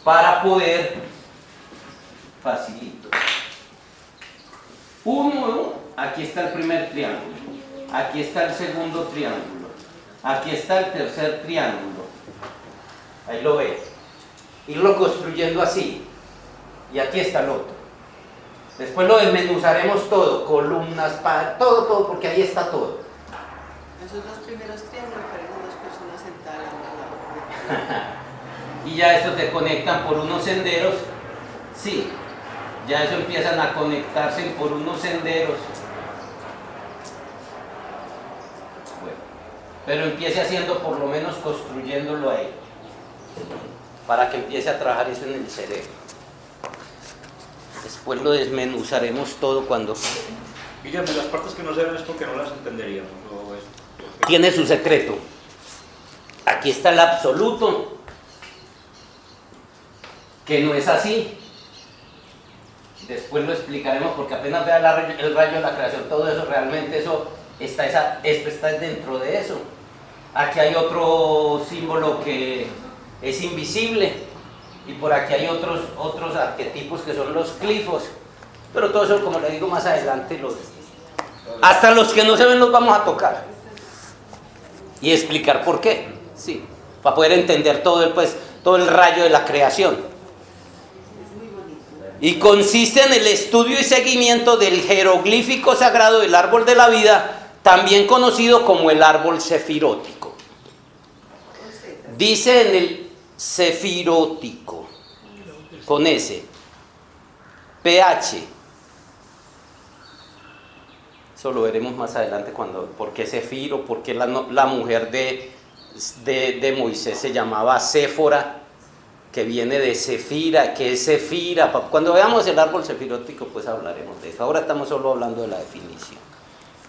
para poder facilito. Uno, aquí está el primer triángulo. Aquí está el segundo triángulo. Aquí está el tercer triángulo. Ahí lo ve. Irlo construyendo así. Y aquí está el otro. Después lo desmenuzaremos todo. Columnas, todo, porque ahí está todo. Esos 2 primeros triángulos parecen 2 personas sentadas. Y ya estos se conectan por unos senderos. Sí. Ya eso empiezan a conectarse por unos senderos. Pero empiece haciendo, por lo menos construyéndolo ahí, para que empiece a trabajar eso en el cerebro. Después lo desmenuzaremos todo cuando... Guillermo, las partes que no se ven es porque no las entenderíamos. Tiene su secreto. Aquí está el absoluto, que no es así. Después lo explicaremos porque apenas vea el rayo de la creación, todo eso realmente esto está dentro de eso. Aquí hay otro símbolo que es invisible y por aquí hay otros arquetipos que son los glifos, pero todo eso, como le digo más adelante, hasta los que no se ven los vamos a tocar y explicar por qué, sí, para poder entender todo el rayo de la creación. Y consiste en el estudio y seguimiento del jeroglífico sagrado del árbol de la vida, también conocido como el árbol sefirótico. Dice en el sefirótico, con S, pH, Eso lo veremos más adelante por qué Zefir o por qué la mujer de Moisés se llamaba Séfora, que viene de Zefira, que es Zefira. Cuando veamos el árbol sefirótico, pues hablaremos de eso. Ahora estamos solo hablando de la definición,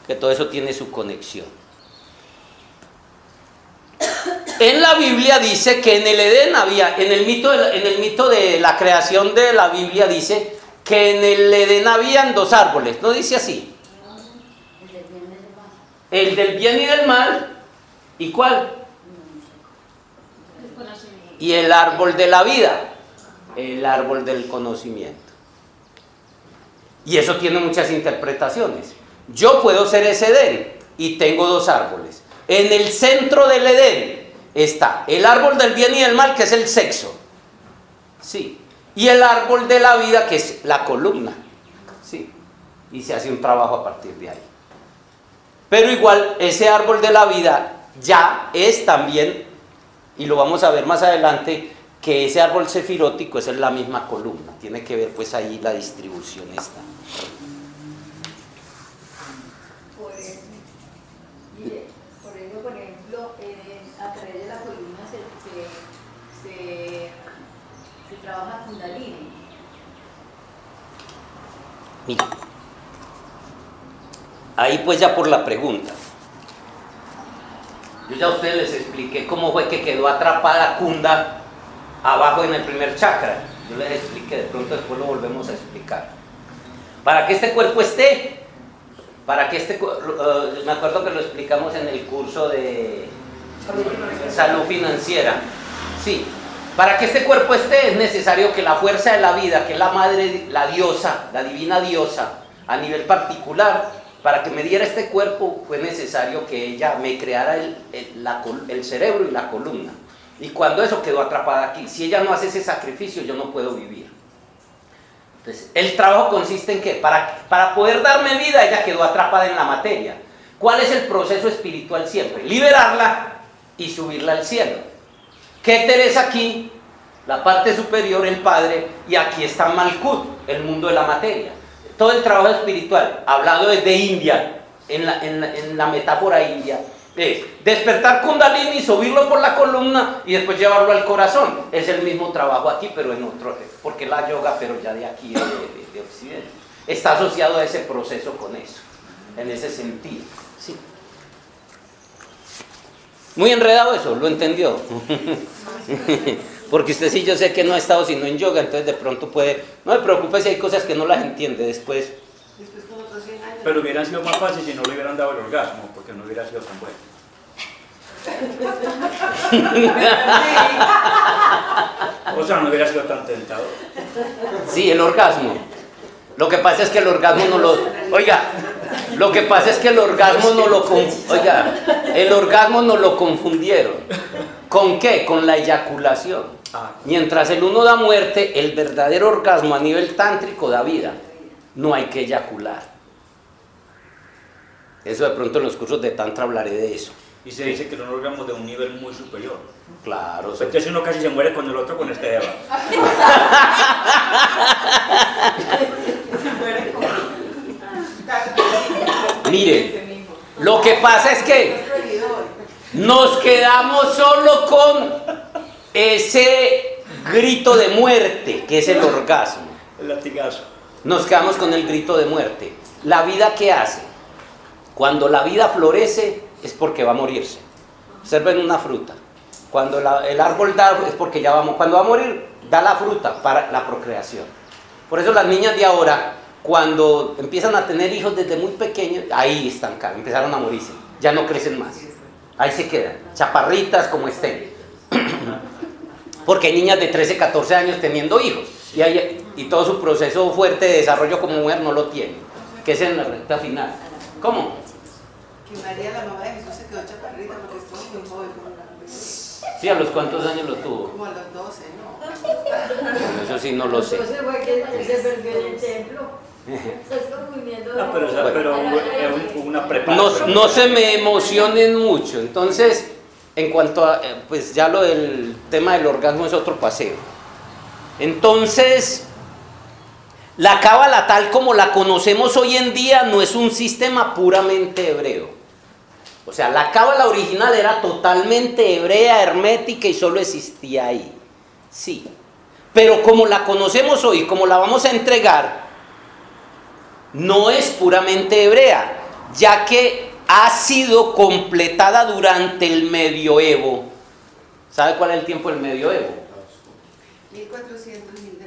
que todo eso tiene su conexión. En la Biblia dice que en el Edén había, en el mito de la creación de la Biblia dice que en el Edén habían dos árboles, ¿no dice así? El del bien y del mal, ¿y cuál? Y el árbol de la vida, el árbol del conocimiento. Y eso tiene muchas interpretaciones. Yo puedo ser ese Edén y tengo dos árboles. En el centro del Edén está el árbol del bien y del mal, que es el sexo, sí, y el árbol de la vida, que es la columna, sí, y se hace un trabajo a partir de ahí. Pero igual ese árbol de la vida ya es también, y lo vamos a ver más adelante, que ese árbol sefirótico es la misma columna, tiene que ver pues ahí la distribución esta. Por ejemplo, a través de la columna se trabaja Kundalini. Mira, ahí pues ya por la pregunta. Yo ya a ustedes les expliqué cómo fue que quedó atrapada Kunda abajo en el primer chakra. Yo les expliqué, de pronto después lo volvemos a explicar. Para que este cuerpo esté, me acuerdo que lo explicamos en el curso de salud financiera. Sí, para que este cuerpo esté es necesario que la fuerza de la vida, que es la madre, la diosa, la divina diosa, a nivel particular, para que me diera este cuerpo fue necesario que ella me creara el cerebro y la columna. Y cuando eso quedó atrapada aquí, si ella no hace ese sacrificio, yo no puedo vivir. Entonces, el trabajo consiste en que para poder darme vida, ella quedó atrapada en la materia. ¿Cuál es el proceso espiritual siempre? Liberarla y subirla al cielo. Keter es aquí, la parte superior, el Padre, y aquí está Malkut, el mundo de la materia. Todo el trabajo espiritual, hablado desde India, en la metáfora india, es despertar Kundalini, subirlo por la columna y después llevarlo al corazón. Es el mismo trabajo aquí, pero en otro, porque la yoga, pero ya de aquí, de Occidente, está asociado a ese proceso con eso, en ese sentido. Sí. Muy enredado eso, ¿lo entendió? Porque usted sí, yo sé que no ha estado sino en yoga, entonces de pronto puede, no me preocupe si hay cosas que no las entiende después. Con otros 100 años. Pero hubiera sido más fácil si no le hubieran dado el orgasmo, porque no hubiera sido tan bueno. O sea, no hubiera sido tan tentador. Sí, el orgasmo. Lo que pasa es que el orgasmo no lo... Oiga, lo que pasa es que el orgasmo no lo... Oiga, el orgasmo no lo confundieron. ¿Con qué? Con la eyaculación. Mientras el uno da muerte, el verdadero orgasmo a nivel tántrico da vida. No hay que eyacular. Eso de pronto en los cursos de tantra hablaré de eso. Y se dice que son órganos de un nivel muy superior. Claro. Entonces uno casi se muere con el otro con este Eva. Mire, lo que pasa es que nos quedamos solo con ese grito de muerte, que es el orgasmo. El latigazo. Nos quedamos con el grito de muerte. ¿La vida qué hace? Cuando la vida florece es porque va a morirse. Observen una fruta. Cuando el árbol da es porque ya vamos. Cuando va a morir, da la fruta para la procreación. Por eso las niñas de ahora, cuando empiezan a tener hijos desde muy pequeños, ahí están, empezaron a morirse. Ya no crecen más. Ahí se quedan, chaparritas como estén. Porque hay niñas de 13, 14 años teniendo hijos. Y todo su proceso fuerte de desarrollo como mujer no lo tiene. Que es en la recta final. ¿Cómo? Que María, la mamá de Jesús, se quedó chaparrita porque estuvo muy joven. Sí, ¿a los cuántos años lo tuvo? Como a los 12, ¿no? Eso sí no lo sé. Entonces fue que se perdió en el templo. No, pero es una preparación. No se me emocionen mucho. Entonces, en cuanto a, pues ya lo del tema del orgasmo es otro paseo. Entonces, La cábala tal como la conocemos hoy en día no es un sistema puramente hebreo. O sea, la cábala original era totalmente hebrea, hermética y solo existía ahí. Sí. Pero como la conocemos hoy, como la vamos a entregar, no es puramente hebrea, ya que ha sido completada durante el medioevo. ¿Sabe cuál es el tiempo del medioevo? 1400, 1600.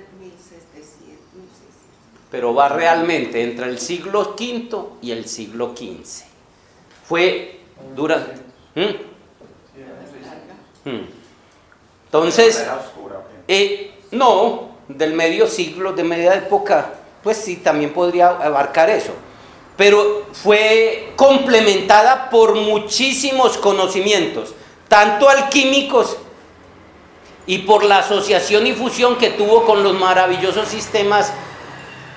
Pero va realmente entre el siglo V y el siglo XV. Fue durante... Entonces, no, del medio siglo, de media época, pues sí, también podría abarcar eso. Pero fue complementada por muchísimos conocimientos, tanto alquímicos y por la asociación y fusión que tuvo con los maravillosos sistemas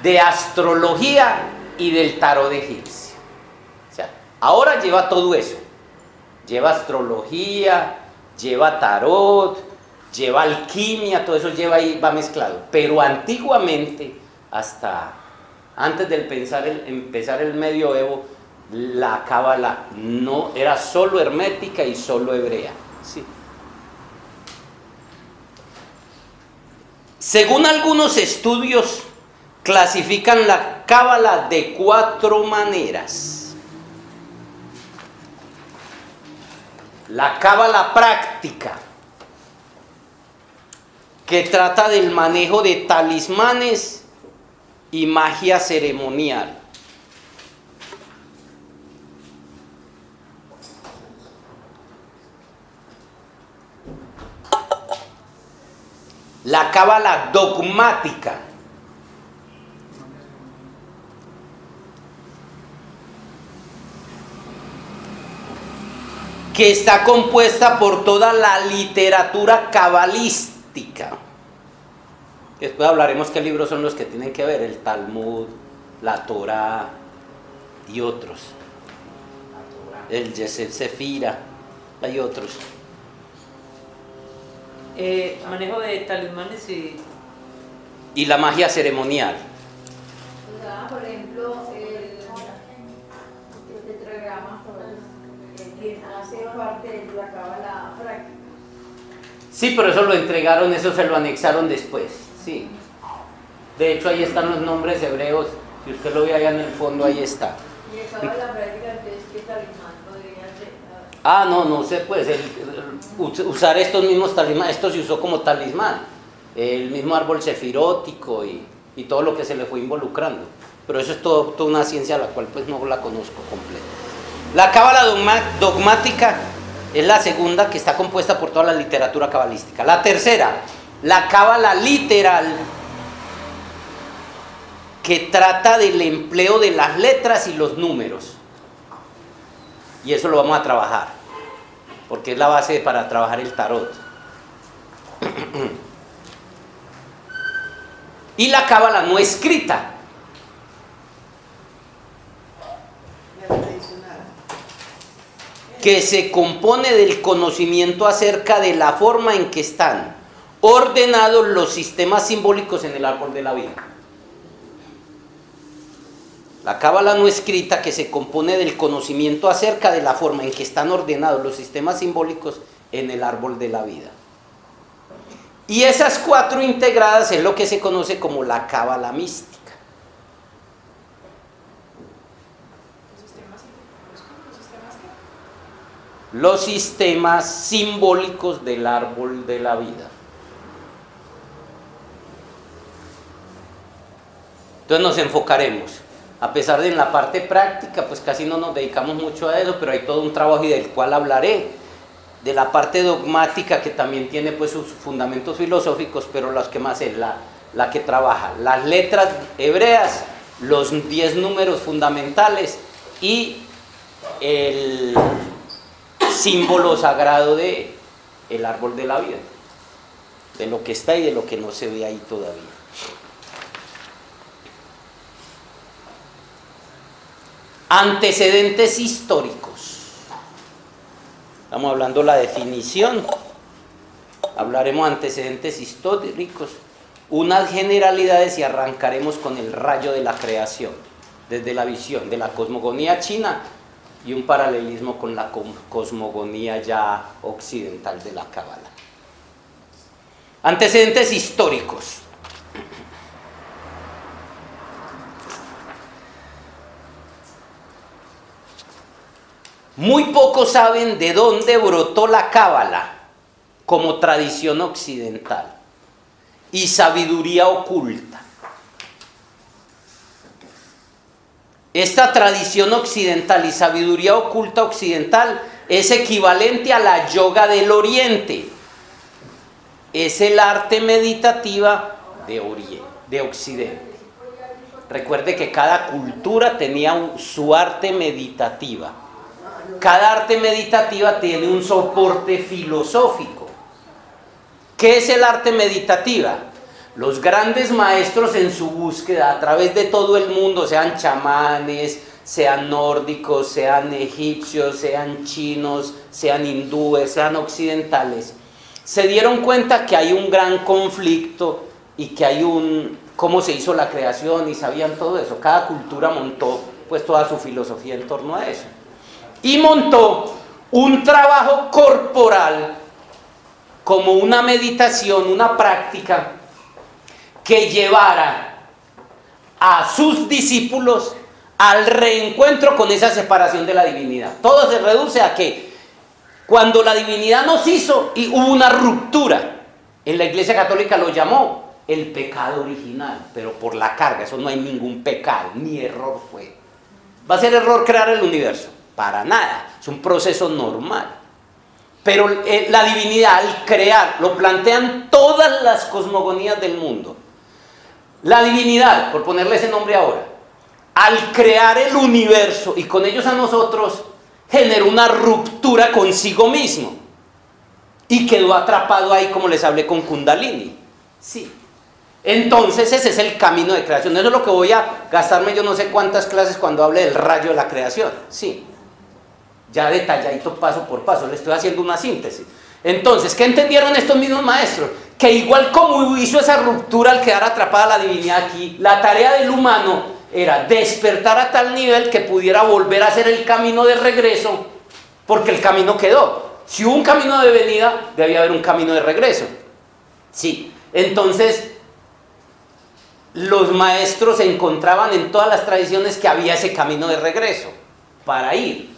de astrología y del tarot egipcio. O sea, ahora lleva todo eso. Lleva astrología, lleva tarot, lleva alquimia, todo eso lleva ahí, va mezclado. Pero antiguamente, hasta antes de empezar el medioevo, la cábala no era solo hermética y solo hebrea. ¿Sí? Según algunos estudios, clasifican la cábala de 4 maneras. La cábala práctica, que trata del manejo de talismanes y magia ceremonial. La cábala dogmática, que está compuesta por toda la literatura cabalística. Después hablaremos qué libros son los que tienen que ver, el Talmud, la Torá y otros. El Yesef Sefira, hay otros. Manejo de talismanes Y la magia ceremonial. O sea, por ejemplo, el tetragrama, quien hace parte de la cábala práctica. Sí, pero eso lo entregaron, eso se lo anexaron después, sí. De hecho, ahí están los nombres hebreos, si usted lo ve allá en el fondo, ahí está. Y el cábala práctica, entonces, ¿qué talismán podría ser? No sé, pues, usar estos mismos talismanes, esto se usó como talismán, el mismo árbol sefirótico y todo lo que se le fue involucrando. Pero eso es toda una ciencia a la cual pues no la conozco completa. La cábala dogmática es la segunda, que está compuesta por toda la literatura cabalística. La tercera, la cábala literal, que trata del empleo de las letras y los números. Y eso lo vamos a trabajar, porque es la base para trabajar el tarot. Y la cábala no escrita, que se compone del conocimiento acerca de la forma en que están ordenados los sistemas simbólicos en el árbol de la vida. La cábala no escrita, que se compone del conocimiento acerca de la forma en que están ordenados los sistemas simbólicos en el árbol de la vida. Y esas 4 integradas es lo que se conoce como la cábala mística. Los sistemas simbólicos del árbol de la vida. Entonces nos enfocaremos. A pesar de en la parte práctica, pues casi no nos dedicamos mucho a eso, pero hay todo un trabajo y del cual hablaré. De la parte dogmática, que también tiene pues sus fundamentos filosóficos, pero las que más es la que trabaja las letras hebreas, los 10 números fundamentales y el símbolo sagrado de el árbol de la vida, de lo que está y de lo que no se ve ahí todavía. Antecedentes históricos. Estamos hablando de la definición. Hablaremos de antecedentes históricos unas generalidades y arrancaremos con el rayo de la creación, desde la visión de la cosmogonía china y un paralelismo con la cosmogonía ya occidental de la Cábala. Antecedentes históricos. Muy pocos saben de dónde brotó la Cábala como tradición occidental y sabiduría oculta. Esta tradición occidental y sabiduría oculta occidental es equivalente a la yoga del Oriente. Es el arte meditativa de Occidente. Recuerde que cada cultura tenía su arte meditativa. Cada arte meditativa tiene un soporte filosófico. ¿Qué es el arte meditativa? Los grandes maestros en su búsqueda a través de todo el mundo, sean chamanes, sean nórdicos, sean egipcios, sean chinos, sean hindúes, sean occidentales, se dieron cuenta que hay un gran conflicto y que hay cómo se hizo la creación y sabían todo eso. Cada cultura montó pues toda su filosofía en torno a eso. Y montó un trabajo corporal como una meditación, una práctica que llevara a sus discípulos al reencuentro con esa separación de la divinidad. Todo se reduce a que cuando la divinidad nos hizo y hubo una ruptura, en la Iglesia Católica lo llamó el pecado original, pero por la carga, eso no hay ningún pecado, ni error fue. ¿Va a ser error crear el universo? Para nada, es un proceso normal. Pero la divinidad al crear, lo plantean todas las cosmogonías del mundo. La divinidad, por ponerle ese nombre ahora, al crear el universo y con ellos a nosotros, generó una ruptura consigo mismo y quedó atrapado ahí, como les hablé con Kundalini. Sí. Entonces ese es el camino de creación. Eso es lo que voy a gastarme yo no sé cuántas clases cuando hable del rayo de la creación. Sí. Ya detalladito paso por paso, le estoy haciendo una síntesis. Entonces, ¿qué entendieron estos mismos maestros? Que igual como hizo esa ruptura al quedar atrapada la divinidad aquí, la tarea del humano era despertar a tal nivel que pudiera volver a hacer el camino de regreso, porque el camino quedó. Si hubo un camino de venida, debía haber un camino de regreso. Sí, entonces los maestros encontraban en todas las tradiciones que había ese camino de regreso para ir.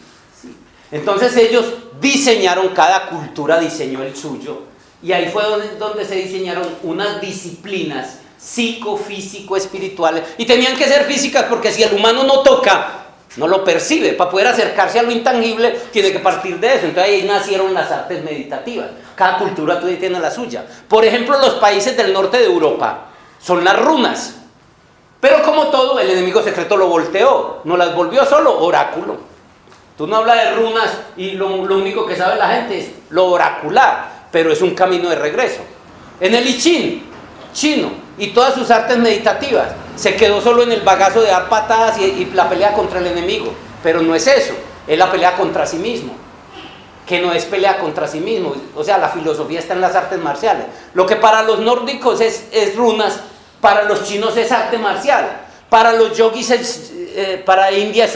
Entonces ellos diseñaron, cada cultura diseñó el suyo, y ahí fue donde se diseñaron unas disciplinas psicofísico-espirituales, y tenían que ser físicas porque si el humano no toca, no lo percibe. Para poder acercarse a lo intangible tiene que partir de eso. Entonces ahí nacieron las artes meditativas. Cada cultura tiene la suya. Por ejemplo, los países del norte de Europa son las runas, pero como todo, el enemigo secreto lo volteó, no las volvió solo oráculo. Tú no hablas de runas y lo único que sabe la gente es lo oracular, pero es un camino de regreso. En el I Ching, chino, y todas sus artes meditativas, se quedó solo en el bagazo de dar patadas y la pelea contra el enemigo, pero no es eso, es la pelea contra sí mismo, que no es pelea contra sí mismo. O sea, la filosofía está en las artes marciales. Lo que para los nórdicos es runas, para los chinos es arte marcial, para los yogis para India es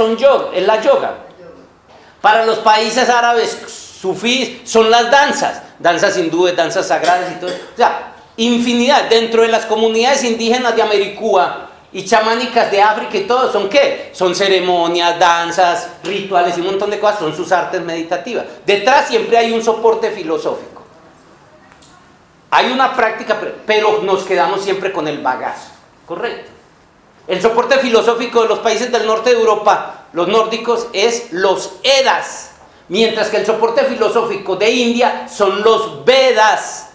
la yoga. Para los países árabes sufíes son las danzas hindúes, danzas sagradas y todo. O sea, infinidad. Dentro de las comunidades indígenas de Americúa y chamánicas de África y todo, ¿son qué? Son ceremonias, danzas, rituales y un montón de cosas, son sus artes meditativas. Detrás siempre hay un soporte filosófico. Hay una práctica, pero nos quedamos siempre con el bagazo, ¿correcto? El soporte filosófico de los países del norte de Europa, los nórdicos, es los Edas, mientras que el soporte filosófico de India son los Vedas,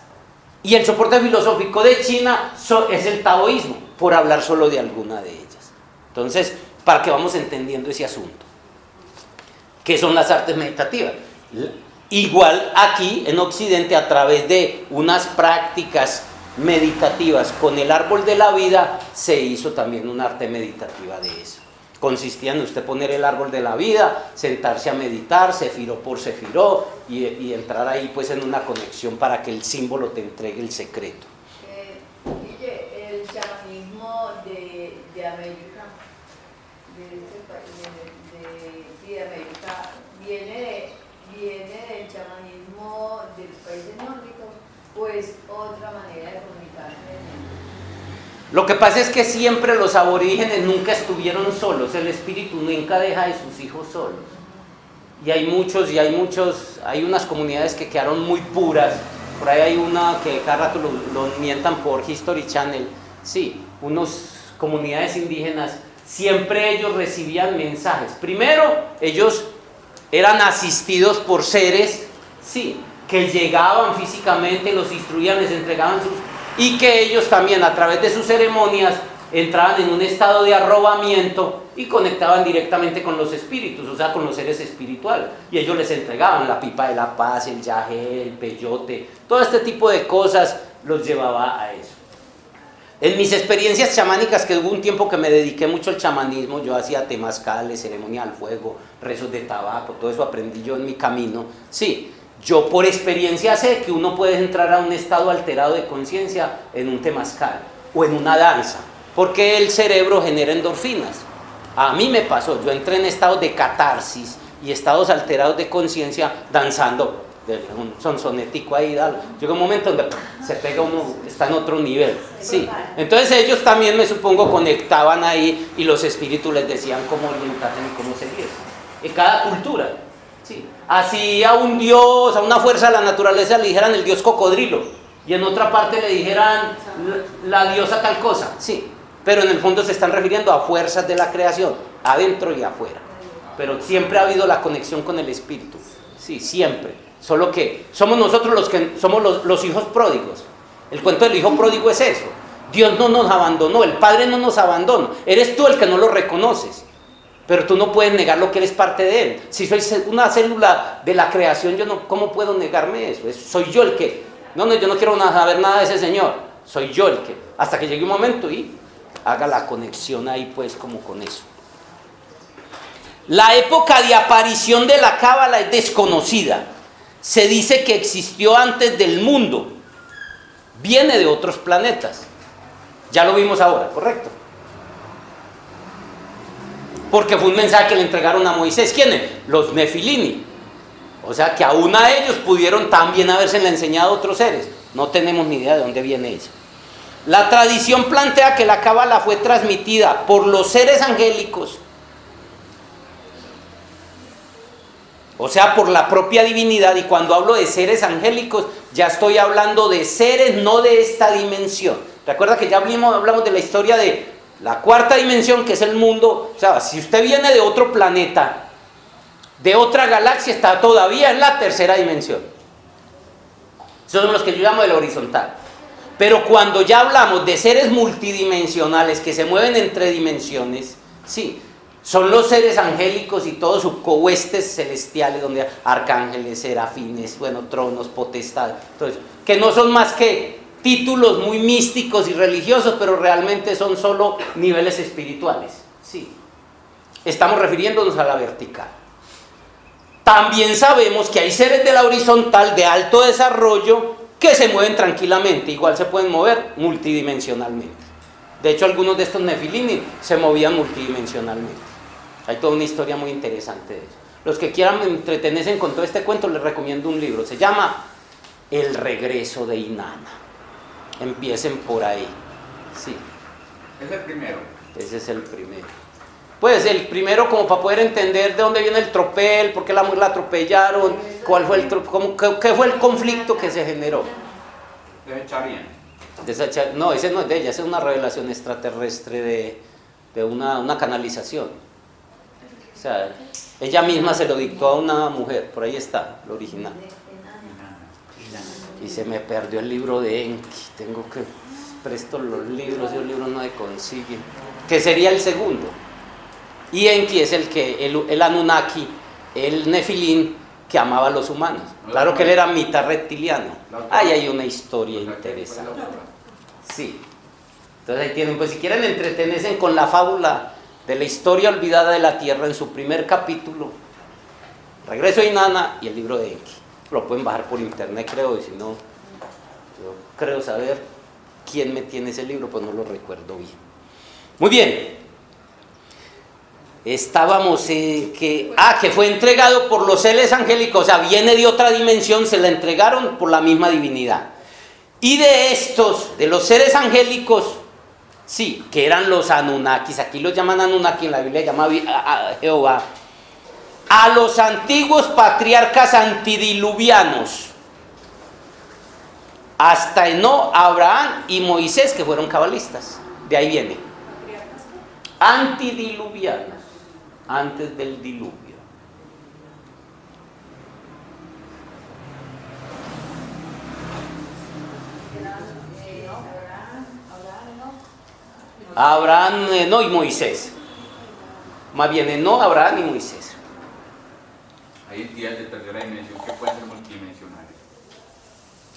y el soporte filosófico de China es el taoísmo, por hablar solo de alguna de ellas. Entonces, para que vamos entendiendo ese asunto, ¿qué son las artes meditativas? Igual aquí en Occidente, a través de unas prácticas meditativas con el árbol de la vida, se hizo también un arte meditativa de eso. Consistía en usted poner el árbol de la vida, sentarse a meditar, sefiró por sefiró, y entrar ahí pues en una conexión para que el símbolo te entregue el secreto. Guille, es otra manera de comunicarse? Lo que pasa es que siempre los aborígenes nunca estuvieron solos, el espíritu nunca deja de sus hijos solos. Y hay unas comunidades que quedaron muy puras. Por ahí hay una que cada rato lo mientan por History Channel. Sí, unas comunidades indígenas, siempre ellos recibían mensajes. Primero, ellos eran asistidos por seres, sí, que llegaban físicamente, los instruían, les entregaban sus... Y que ellos también, a través de sus ceremonias, entraban en un estado de arrobamiento y conectaban directamente con los espíritus, o sea, con los seres espirituales. Y ellos les entregaban la pipa de la paz, el yagé, el peyote, todo este tipo de cosas los llevaba a eso. En mis experiencias chamánicas, que hubo un tiempo que me dediqué mucho al chamanismo, yo hacía temazcales, ceremonia al fuego, rezos de tabaco, todo eso aprendí yo en mi camino. Sí, yo por experiencia sé que uno puede entrar a un estado alterado de conciencia en un temazcal o en una danza, porque el cerebro genera endorfinas. A mí me pasó, yo entré en estados de catarsis y estados alterados de conciencia danzando, un sonsonetico ahí, llega un momento donde se pega uno, está en otro nivel, sí. Entonces ellos también, me supongo, conectaban ahí y los espíritus les decían cómo orientarse y cómo seguir. En cada cultura, sí. Así a un dios, a una fuerza de la naturaleza le dijeran el dios cocodrilo, y en otra parte le dijeran la diosa tal cosa, sí. Pero en el fondo se están refiriendo a fuerzas de la creación, adentro y afuera. Pero siempre ha habido la conexión con el espíritu, sí, siempre. Solo que somos nosotros los que somos los hijos pródigos. El cuento del hijo pródigo es eso. Dios no nos abandonó, el Padre no nos abandonó. Eres tú el que no lo reconoces. Pero tú no puedes negar lo que eres parte de Él. Si soy una célula de la creación, ¿cómo puedo negarme eso? Soy yo el que... No, yo no quiero saber nada de ese Señor. Soy yo el que... Hasta que llegue un momento y haga la conexión ahí pues como con eso. La época de aparición de la cábala es desconocida. Se dice que existió antes del mundo. Viene de otros planetas. Ya lo vimos ahora, ¿correcto? Porque fue un mensaje que le entregaron a Moisés. ¿Quiénes? Los Nefilini. O sea que aún a ellos pudieron también habérsela enseñado a otros seres. No tenemos ni idea de dónde viene eso. La tradición plantea que la cábala fue transmitida por los seres angélicos, o sea, por la propia divinidad. Y cuando hablo de seres angélicos, ya estoy hablando de seres no de esta dimensión. Recuerda que ya hablamos de la historia de la cuarta dimensión, que es el mundo. O sea, si usted viene de otro planeta, de otra galaxia, está todavía en la tercera dimensión. Esos son los que yo llamo el horizontal. Pero cuando ya hablamos de seres multidimensionales que se mueven entre dimensiones, sí, son los seres angélicos y todos sus cohuestes celestiales, donde hay arcángeles, serafines, tronos, potestades, entonces, que no son más que títulos muy místicos y religiosos, pero realmente son solo niveles espirituales. Sí, estamos refiriéndonos a la vertical. También sabemos que hay seres de la horizontal de alto desarrollo que se mueven tranquilamente, igual se pueden mover multidimensionalmente. De hecho, algunos de estos nefilini se movían multidimensionalmente. Hay toda una historia muy interesante de eso. Los que quieran entretenerse con todo este cuento, les recomiendo un libro. Se llama El regreso de Inanna. Empiecen por ahí. Sí. Es el primero. Ese es el primero. Pues el primero, como para poder entender de dónde viene el tropel, por qué la mujer la atropellaron, cuál fue qué fue el conflicto que se generó. De Charien. No, ese no es de ella, esa es una revelación extraterrestre de una canalización. O sea, ella misma se lo dictó a una mujer, por ahí está, el original. Y se me perdió el libro de Enki, tengo que... Presto los libros, y los libros no se consiguen. Que sería el segundo. Y Enki es el Anunnaki, el Nefilín, que amaba a los humanos. Claro que él era mitad reptiliano. Ahí hay una historia interesante. Sí. Entonces ahí tienen, pues si quieren entretenerse con la fábula de la historia olvidada de la Tierra en su primer capítulo, Regreso de Inanna y el libro de Enki. Lo pueden bajar por internet, creo, y si no, yo creo saber quién me tiene ese libro, pues no lo recuerdo bien. Muy bien. Estábamos en que fue entregado por los seres angélicos, o sea, viene de otra dimensión, se la entregaron por la misma divinidad. Y de estos, de los seres angélicos, sí, que eran los Anunnakis, aquí los llaman Anunnaki, en la Biblia llama a Jehová, a los antiguos patriarcas antidiluvianos, hasta Enoc, Abraham y Moisés, que fueron cabalistas. De ahí viene. Antidiluvianos, antes del diluvio. Abraham, Enoc y Moisés. Más bien Enoc, Abraham y Moisés. Hay entidades de tercera dimensión que pueden ser multidimensionales.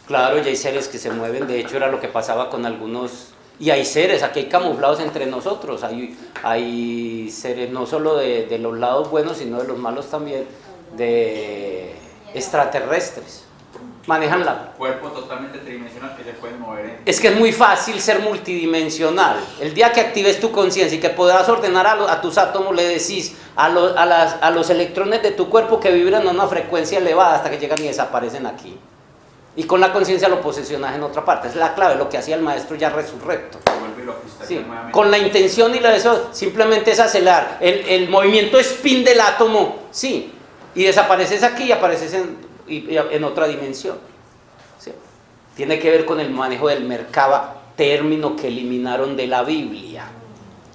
Claro, ya hay seres que se mueven, de hecho era lo que pasaba con algunos, y hay seres, aquí hay camuflados entre nosotros, hay seres no solo de los lados buenos, sino de los malos también, de extraterrestres, manejan la... Cuerpo totalmente tridimensional que se pueden mover. Es que es muy fácil ser multidimensional, el día que actives tu conciencia y que podrás ordenar a tus átomos, le decís a los electrones de tu cuerpo que vibran a una frecuencia elevada hasta que llegan y desaparecen aquí. Y con la conciencia lo posesionas en otra parte. Es la clave, lo que hacía el maestro ya resurrecto. Sí, con la intención y eso simplemente es acelerar el movimiento spin del átomo, sí, y desapareces aquí y apareces en otra dimensión. Sí. Tiene que ver con el manejo del Merkabah, término que eliminaron de la Biblia.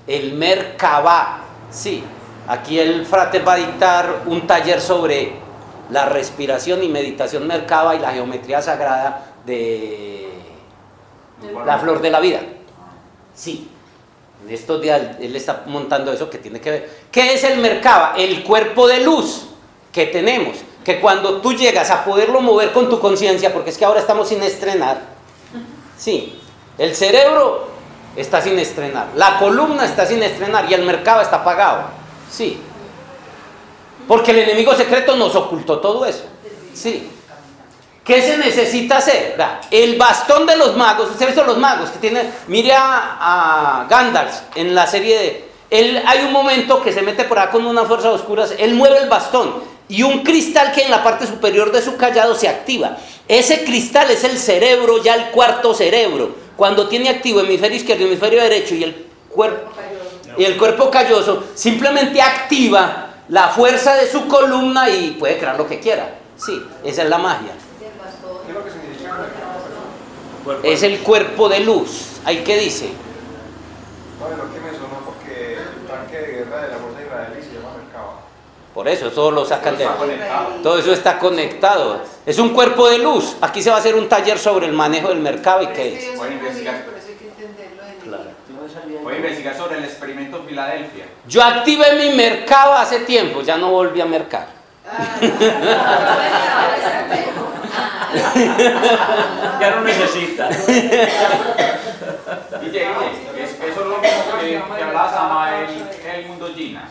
El Merkabah, sí. Aquí el frater va a dictar un taller sobre la respiración y meditación Merkabah y la geometría sagrada de la flor de la vida. Sí, en estos días él está montando eso que tiene que ver. ¿Qué es el Merkabah? El cuerpo de luz que tenemos, que cuando tú llegas a poderlo mover con tu conciencia, porque es que ahora estamos sin estrenar, sí, el cerebro está sin estrenar, la columna está sin estrenar y el Merkabah está apagado, sí. Porque el enemigo secreto nos ocultó todo eso. Sí. ¿Qué se necesita hacer? El bastón de los magos. ¿Usted ha visto los magos que tienen? Mire a Gandalf en la serie de... hay un momento que se mete por acá con una fuerza oscura. Él mueve el bastón y un cristal que en la parte superior de su cayado se activa. Ese cristal es el cerebro, ya el cuarto cerebro. Cuando tiene activo hemisferio izquierdo, hemisferio derecho y el cuerpo calloso, simplemente activa la fuerza de su columna y puede crear lo que quiera. Sí, esa es la magia. ¿Qué es lo que significa? Es el cuerpo de luz. ¿Ahí qué dice? No, de lo que me sonó porque el tanque de guerra de la fuerza israelí se llama Merkabah. Por eso, todo lo sacan de... Todo eso está conectado. Es un cuerpo de luz. Aquí se va a hacer un taller sobre el manejo del Merkabah y qué es. Por eso hay que entenderlo en Claro. Voy a investigar sobre el experimento Filadelfia. Yo activé mi Merkabah hace tiempo, ya no volví a mercar. Ya no necesita. Guille, eso es lo mismo que hablaba Samael en el mundo Gina.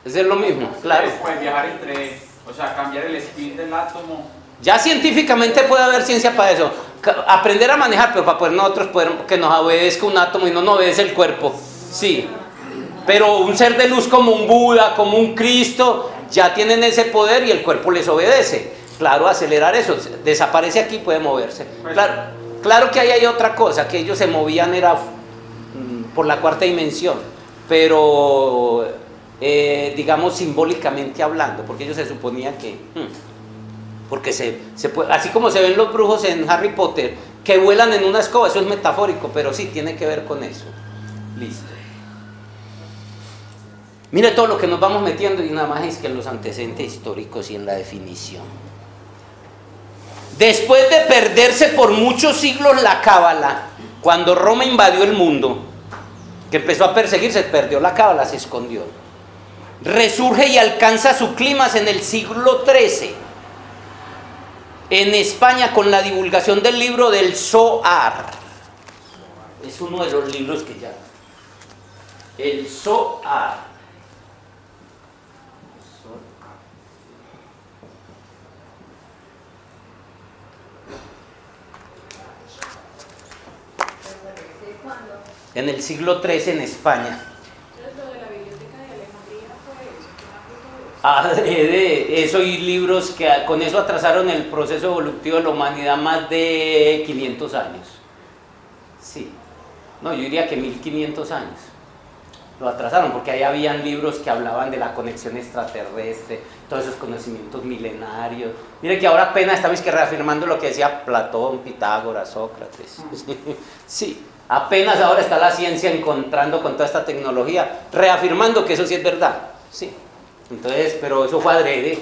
Eso es lo mismo, claro. Pues viajar entre, o sea, cambiar el spin del átomo. Ya científicamente puede haber ciencia para eso. Aprender a manejar, pero para poder nosotros poder que nos obedezca un átomo y no nos obedece el cuerpo. Sí. Pero un ser de luz como un Buda, como un Cristo, ya tienen ese poder y el cuerpo les obedece. Claro, acelerar eso. Desaparece aquí, puede moverse. Claro que ahí hay otra cosa, que ellos se movían era por la cuarta dimensión. Pero, digamos, simbólicamente hablando, porque ellos se suponían que... porque se puede, así como se ven los brujos en Harry Potter, que vuelan en una escoba, eso es metafórico, pero sí tiene que ver con eso. Listo. Mire todo lo que nos vamos metiendo y nada más es que en los antecedentes históricos y en la definición. Después de perderse por muchos siglos la cábala, cuando Roma invadió el mundo, que empezó a perseguir, se perdió la cábala, se escondió. Resurge y alcanza su clímax en el siglo XIII. En España con la divulgación del libro del Zohar. Es uno de los libros que ya... El Zohar. En el siglo XIII en España. Eso y libros que con eso atrasaron el proceso evolutivo de la humanidad más de 500 años. Sí, no, yo diría que 1500 años. Lo atrasaron porque ahí habían libros que hablaban de la conexión extraterrestre, todos esos conocimientos milenarios. Mire que ahora apenas estamos reafirmando lo que decía Platón, Pitágoras, Sócrates. Sí, apenas ahora está la ciencia encontrando con toda esta tecnología, reafirmando que eso sí es verdad. Sí. Entonces, pero eso fue adrede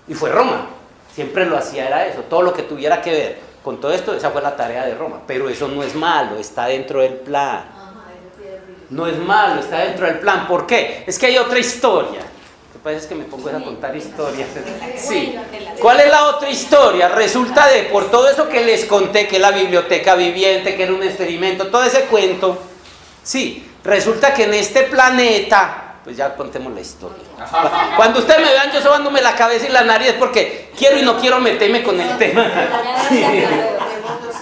y fue Roma. Siempre lo hacía, era eso. Todo lo que tuviera que ver con todo esto, esa fue la tarea de Roma. Pero eso no es malo, está dentro del plan. No es malo, está dentro del plan. ¿Por qué? Es que hay otra historia. Lo que pasa es que me pongo a contar historias. Sí. ¿Cuál es la otra historia? Resulta de, por todo eso que les conté, que la biblioteca viviente, que era un experimento, todo ese cuento, sí, resulta que en este planeta, pues ya contemos la historia. Cuando ustedes me vean yo sobándome la cabeza y la nariz es porque quiero y no quiero meterme con el tema. Sí.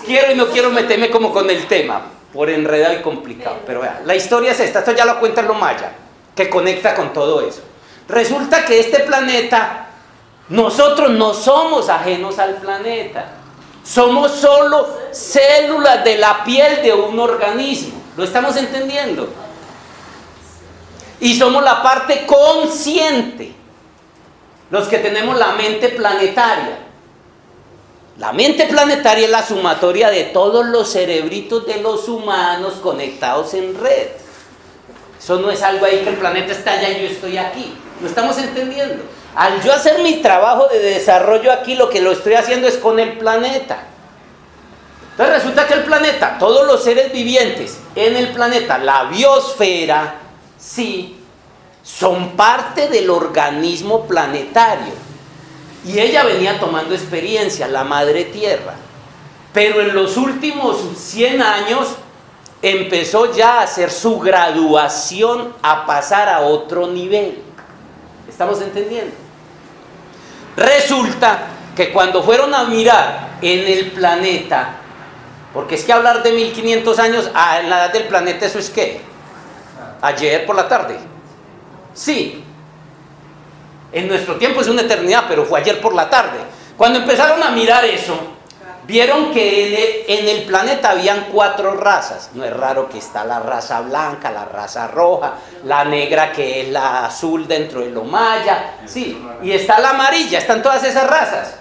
Quiero y no quiero meterme como con el tema, por enredado y complicado. Pero vean, la historia es esta, esto ya lo cuenta lo maya, que conecta con todo eso. Resulta que este planeta, nosotros no somos ajenos al planeta. Somos solo células de la piel de un organismo. ¿Lo estamos entendiendo? Y somos la parte consciente, los que tenemos la mente planetaria. La mente planetaria es la sumatoria de todos los cerebritos de los humanos conectados en red. Eso no es algo ahí que el planeta está allá y yo estoy aquí. ¿Lo estamos entendiendo? Al yo hacer mi trabajo de desarrollo aquí, lo que lo estoy haciendo es con el planeta. Entonces resulta que el planeta, todos los seres vivientes en el planeta, la biosfera, sí, son parte del organismo planetario. Y ella venía tomando experiencia, la Madre Tierra. Pero en los últimos 100 años empezó ya a hacer su graduación, a pasar a otro nivel. ¿Estamos entendiendo? Resulta que cuando fueron a mirar en el planeta, porque es que hablar de 1500 años, en la edad del planeta, ¿eso es qué? Ayer por la tarde. Sí. En nuestro tiempo es una eternidad, pero fue ayer por la tarde. Cuando empezaron a mirar eso, vieron que en el planeta habían 4 razas. No es raro que está la raza blanca, la raza roja, la negra que es la azul dentro de lo maya, sí, y está la amarilla, están todas esas razas.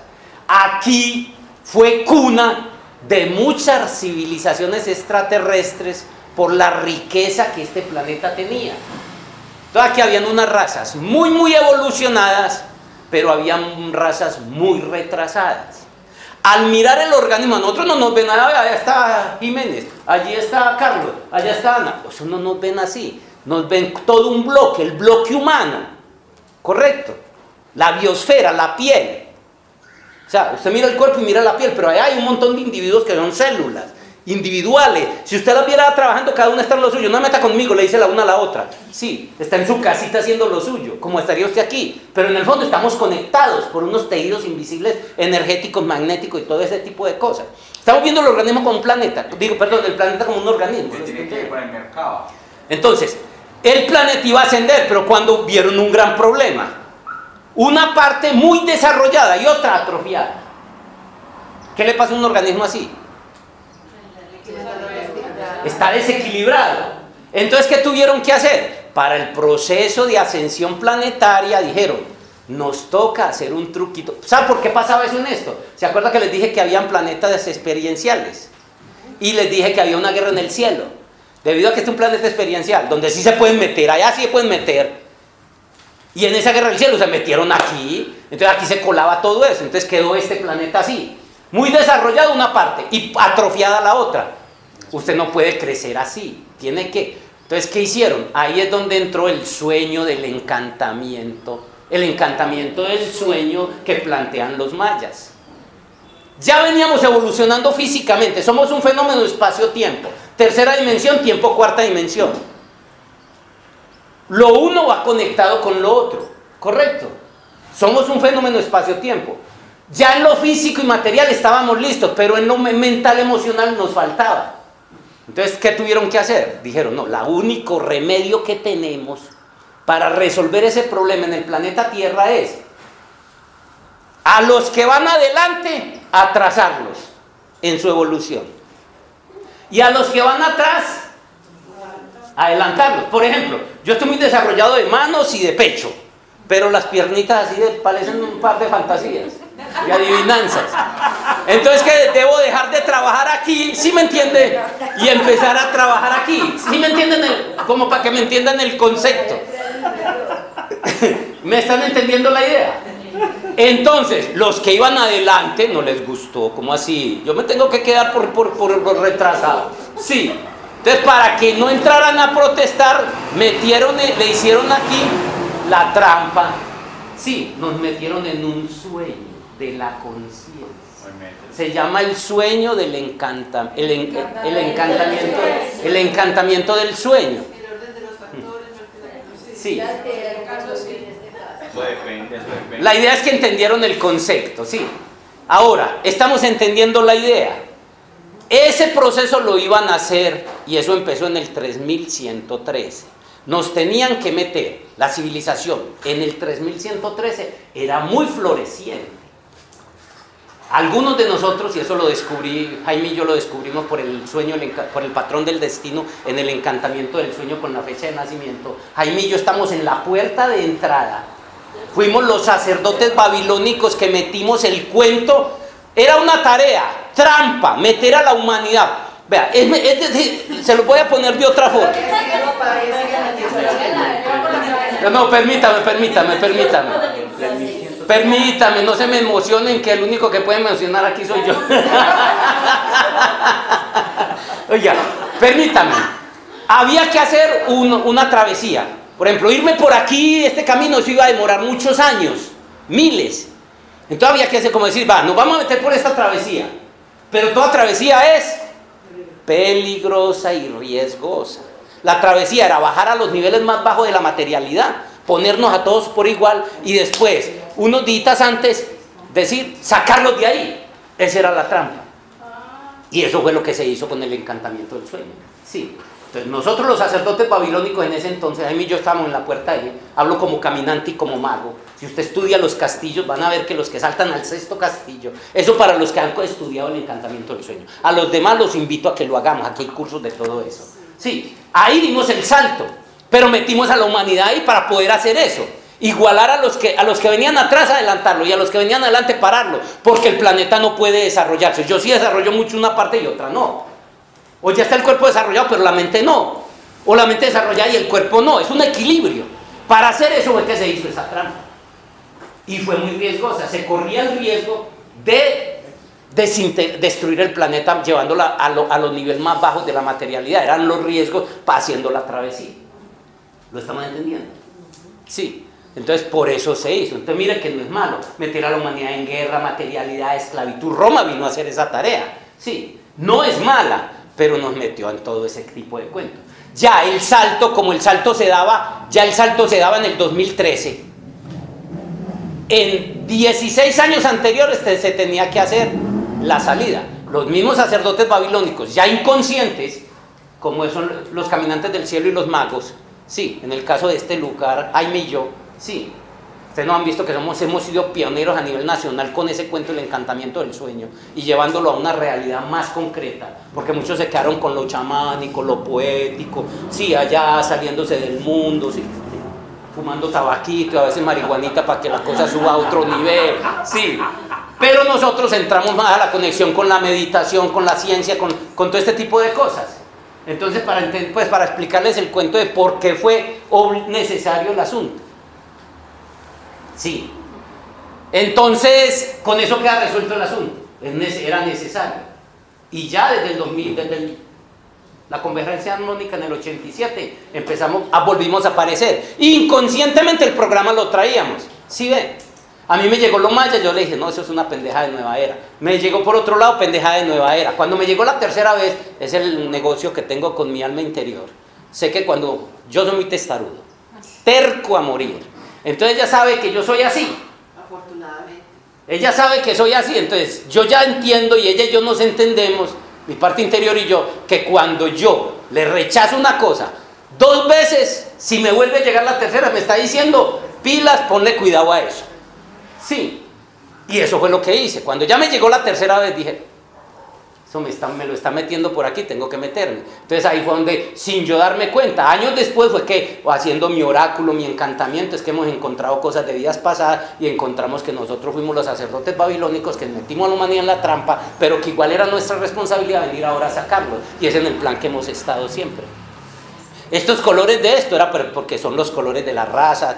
Aquí fue cuna de muchas civilizaciones extraterrestres por la riqueza que este planeta tenía. Entonces aquí habían unas razas muy evolucionadas, pero habían razas muy retrasadas. Al mirar el organismo, a nosotros no nos ven, allá está Jiménez, allí está Carlos, allá está Ana. Eso no nos ven así, nos ven todo un bloque, el bloque humano, ¿correcto? La biosfera, la piel. O sea, usted mira el cuerpo y mira la piel, pero allá hay un montón de individuos que son células individuales. Si usted las viera trabajando, cada una está en lo suyo. No me meta conmigo, le dice la una a la otra. Sí, está en su casita haciendo lo suyo, como estaría usted aquí. Pero en el fondo estamos conectados por unos tejidos invisibles, energéticos, magnéticos y todo ese tipo de cosas. Estamos viendo el organismo como un planeta. Digo, perdón, el planeta como un organismo. ¿Qué tiene que ver con el mercado? Entonces, el planeta iba a ascender, pero cuando vieron un gran problema. Una parte muy desarrollada y otra atrofiada. ¿Qué le pasa a un organismo así? Está desequilibrado. Entonces, ¿qué tuvieron que hacer? Para el proceso de ascensión planetaria dijeron, nos toca hacer un truquito. ¿Saben por qué pasaba eso en esto? ¿Se acuerdan que les dije que habían planetas experienciales? Y les dije que había una guerra en el cielo. Debido a que este es un planeta experiencial, donde sí se pueden meter, allá sí se pueden meter. Y en esa guerra del cielo se metieron aquí, entonces aquí se colaba todo eso, entonces quedó este planeta así. Muy desarrollado una parte y atrofiada la otra. Usted no puede crecer así, tiene que... Entonces, ¿qué hicieron? Ahí es donde entró el sueño del encantamiento, el encantamiento del sueño que plantean los mayas. Ya veníamos evolucionando físicamente, somos un fenómeno espacio-tiempo, tercera dimensión, tiempo, cuarta dimensión. Lo uno va conectado con lo otro, ¿correcto? Somos un fenómeno espacio-tiempo. Ya en lo físico y material estábamos listos, pero en lo mental, emocional nos faltaba. Entonces, ¿qué tuvieron que hacer? Dijeron, no, el único remedio que tenemos para resolver ese problema en el planeta Tierra es a los que van adelante, atrasarlos en su evolución. Y a los que van atrás, adelantarlos. Por ejemplo, yo estoy muy desarrollado de manos y de pecho, pero las piernitas así parecen un par de fantasías y adivinanzas. Entonces, ¿qué? Debo dejar de trabajar aquí, ¿sí me entiende? Y empezar a trabajar aquí. ¿Sí me entienden? Como para que me entiendan el concepto. ¿Me están entendiendo la idea? Entonces, los que iban adelante no les gustó. ¿Cómo así? Yo me tengo que quedar por retrasado. Sí. Entonces, para que no entraran a protestar, le hicieron aquí la trampa. Sí, nos metieron en un sueño de la conciencia. Se llama el sueño del encantamiento del sueño. El orden de los factores, Sí. Eso depende. La idea es que entendieron el concepto, sí. Ahora, estamos entendiendo la idea. Ese proceso lo iban a hacer, y eso empezó en el 3113. Nos tenían que meter, la civilización en el 3113 era muy floreciente. Algunos de nosotros, y eso lo descubrí, Jaime y yo lo descubrimos por el sueño, por el patrón del destino, en el encantamiento del sueño con la fecha de nacimiento. Jaime y yo estamos en la puerta de entrada. Fuimos los sacerdotes babilónicos que metimos el cuento. Era una tarea, trampa, meter a la humanidad. Vea, es decir, se lo voy a poner de otra forma. No, permítame, no se me emocionen, que el único que puede mencionar aquí soy yo. Oiga, permítame. Había que hacer una travesía. Por ejemplo, irme por aquí, este camino, eso iba a demorar muchos años, miles. Entonces había que hacer como decir, nos vamos a meter por esta travesía. Pero toda travesía es peligrosa y riesgosa. La travesía era bajar a los niveles más bajos de la materialidad, ponernos a todos por igual y después, unos días antes, decir, sacarlos de ahí. Esa era la trampa. Y eso fue lo que se hizo con el encantamiento del sueño. Sí. Entonces nosotros los sacerdotes babilónicos en ese entonces, Jaime y yo estábamos en la puerta ahí, hablo como caminante y como mago. Si usted estudia los castillos, van a ver que los que saltan al 6º castillo, eso para los que han estudiado el encantamiento del sueño. A los demás los invito a que lo hagamos, aquí hay cursos de todo eso. Sí, ahí dimos el salto, pero metimos a la humanidad ahí para poder hacer eso. Igualar a los que venían atrás, adelantarlo, y a los que venían adelante, pararlo, porque el planeta no puede desarrollarse. Yo sí desarrollo mucho una parte y otra no. O ya está el cuerpo desarrollado, pero la mente no. O la mente desarrollada y el cuerpo no. Es un equilibrio. Para hacer eso fue que se hizo esa trampa. Y fue muy riesgosa. Se corría el riesgo de destruir el planeta llevándolo a los niveles más bajos de la materialidad. Eran los riesgos para haciendo la travesía. ¿Lo estamos entendiendo? Sí. Entonces por eso se hizo. Entonces mire que no es malo meter a la humanidad en guerra, materialidad, esclavitud. Roma vino a hacer esa tarea. Sí. No es mala, pero nos metió en todo ese tipo de cuentos. Ya el salto, como el salto se daba, en el 2013. En 16 años anteriores se tenía que hacer la salida. Los mismos sacerdotes babilónicos, ya inconscientes, como son los caminantes del cielo y los magos, sí, en el caso de este lugar, Jaime y yo, sí. Ustedes no han visto que hemos sido pioneros a nivel nacional con ese cuento del encantamiento del sueño y llevándolo a una realidad más concreta, porque muchos se quedaron con lo chamánico, lo poético, sí, allá saliéndose del mundo, sí, fumando tabaquito, a veces marihuanita para que la cosa suba a otro nivel, sí. Pero nosotros entramos más a la conexión con la meditación, con la ciencia, con todo este tipo de cosas. Entonces, para explicarles el cuento de por qué fue necesario el asunto. Sí. Entonces, con eso queda resuelto el asunto. Era necesario. Y ya desde el 2000, desde la convergencia armónica en el 87, volvimos a aparecer. Inconscientemente el programa lo traíamos. ¿Sí ven? A mí me llegó lo maya, yo le dije, no, eso es una pendeja de nueva era. Me llegó por otro lado, pendeja de nueva era. Cuando me llegó la tercera vez, es el negocio que tengo con mi alma interior. Sé que yo soy muy testarudo, terco a morir. Entonces ella sabe que yo soy así. Afortunadamente. Ella sabe que soy así, entonces yo ya entiendo y ella y yo nos entendemos, mi parte interior y yo, que cuando yo le rechazo una cosa 2 veces, si me vuelve a llegar la tercera, me está diciendo, pilas, ponle cuidado a eso. Sí, y eso fue lo que hice. Cuando ya me llegó la tercera vez, dije, eso me lo está metiendo por aquí, tengo que meterme. Entonces ahí fue donde, sin yo darme cuenta, años después fue que, haciendo mi oráculo, mi encantamiento, es que hemos encontrado cosas de vidas pasadas y encontramos que nosotros fuimos los sacerdotes babilónicos que metimos a la humanidad en la trampa, pero que igual era nuestra responsabilidad venir ahora a sacarlos. Y es en el plan que hemos estado siempre. Estos colores de esto era porque son los colores de la raza,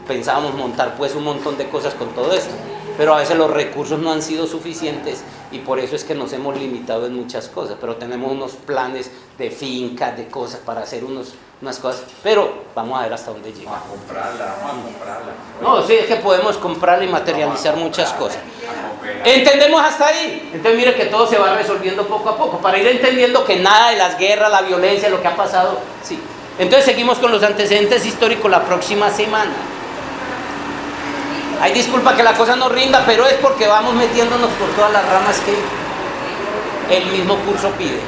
pensábamos montar pues un montón de cosas con todo esto, pero a veces los recursos no han sido suficientes y por eso es que nos hemos limitado en muchas cosas, pero tenemos unos planes de fincas, de cosas para hacer unas cosas, pero vamos a ver hasta dónde llegamos. Vamos a comprarla. No, sí, es que podemos comprarla y materializar muchas cosas. ¿Entendemos hasta ahí? Entonces mire que todo se va resolviendo poco a poco, para ir entendiendo que nada de las guerras, la violencia, lo que ha pasado, sí. Entonces seguimos con los antecedentes históricos la próxima semana. Ay, disculpa que la cosa no rinda, pero es porque vamos metiéndonos por todas las ramas que el mismo curso pide.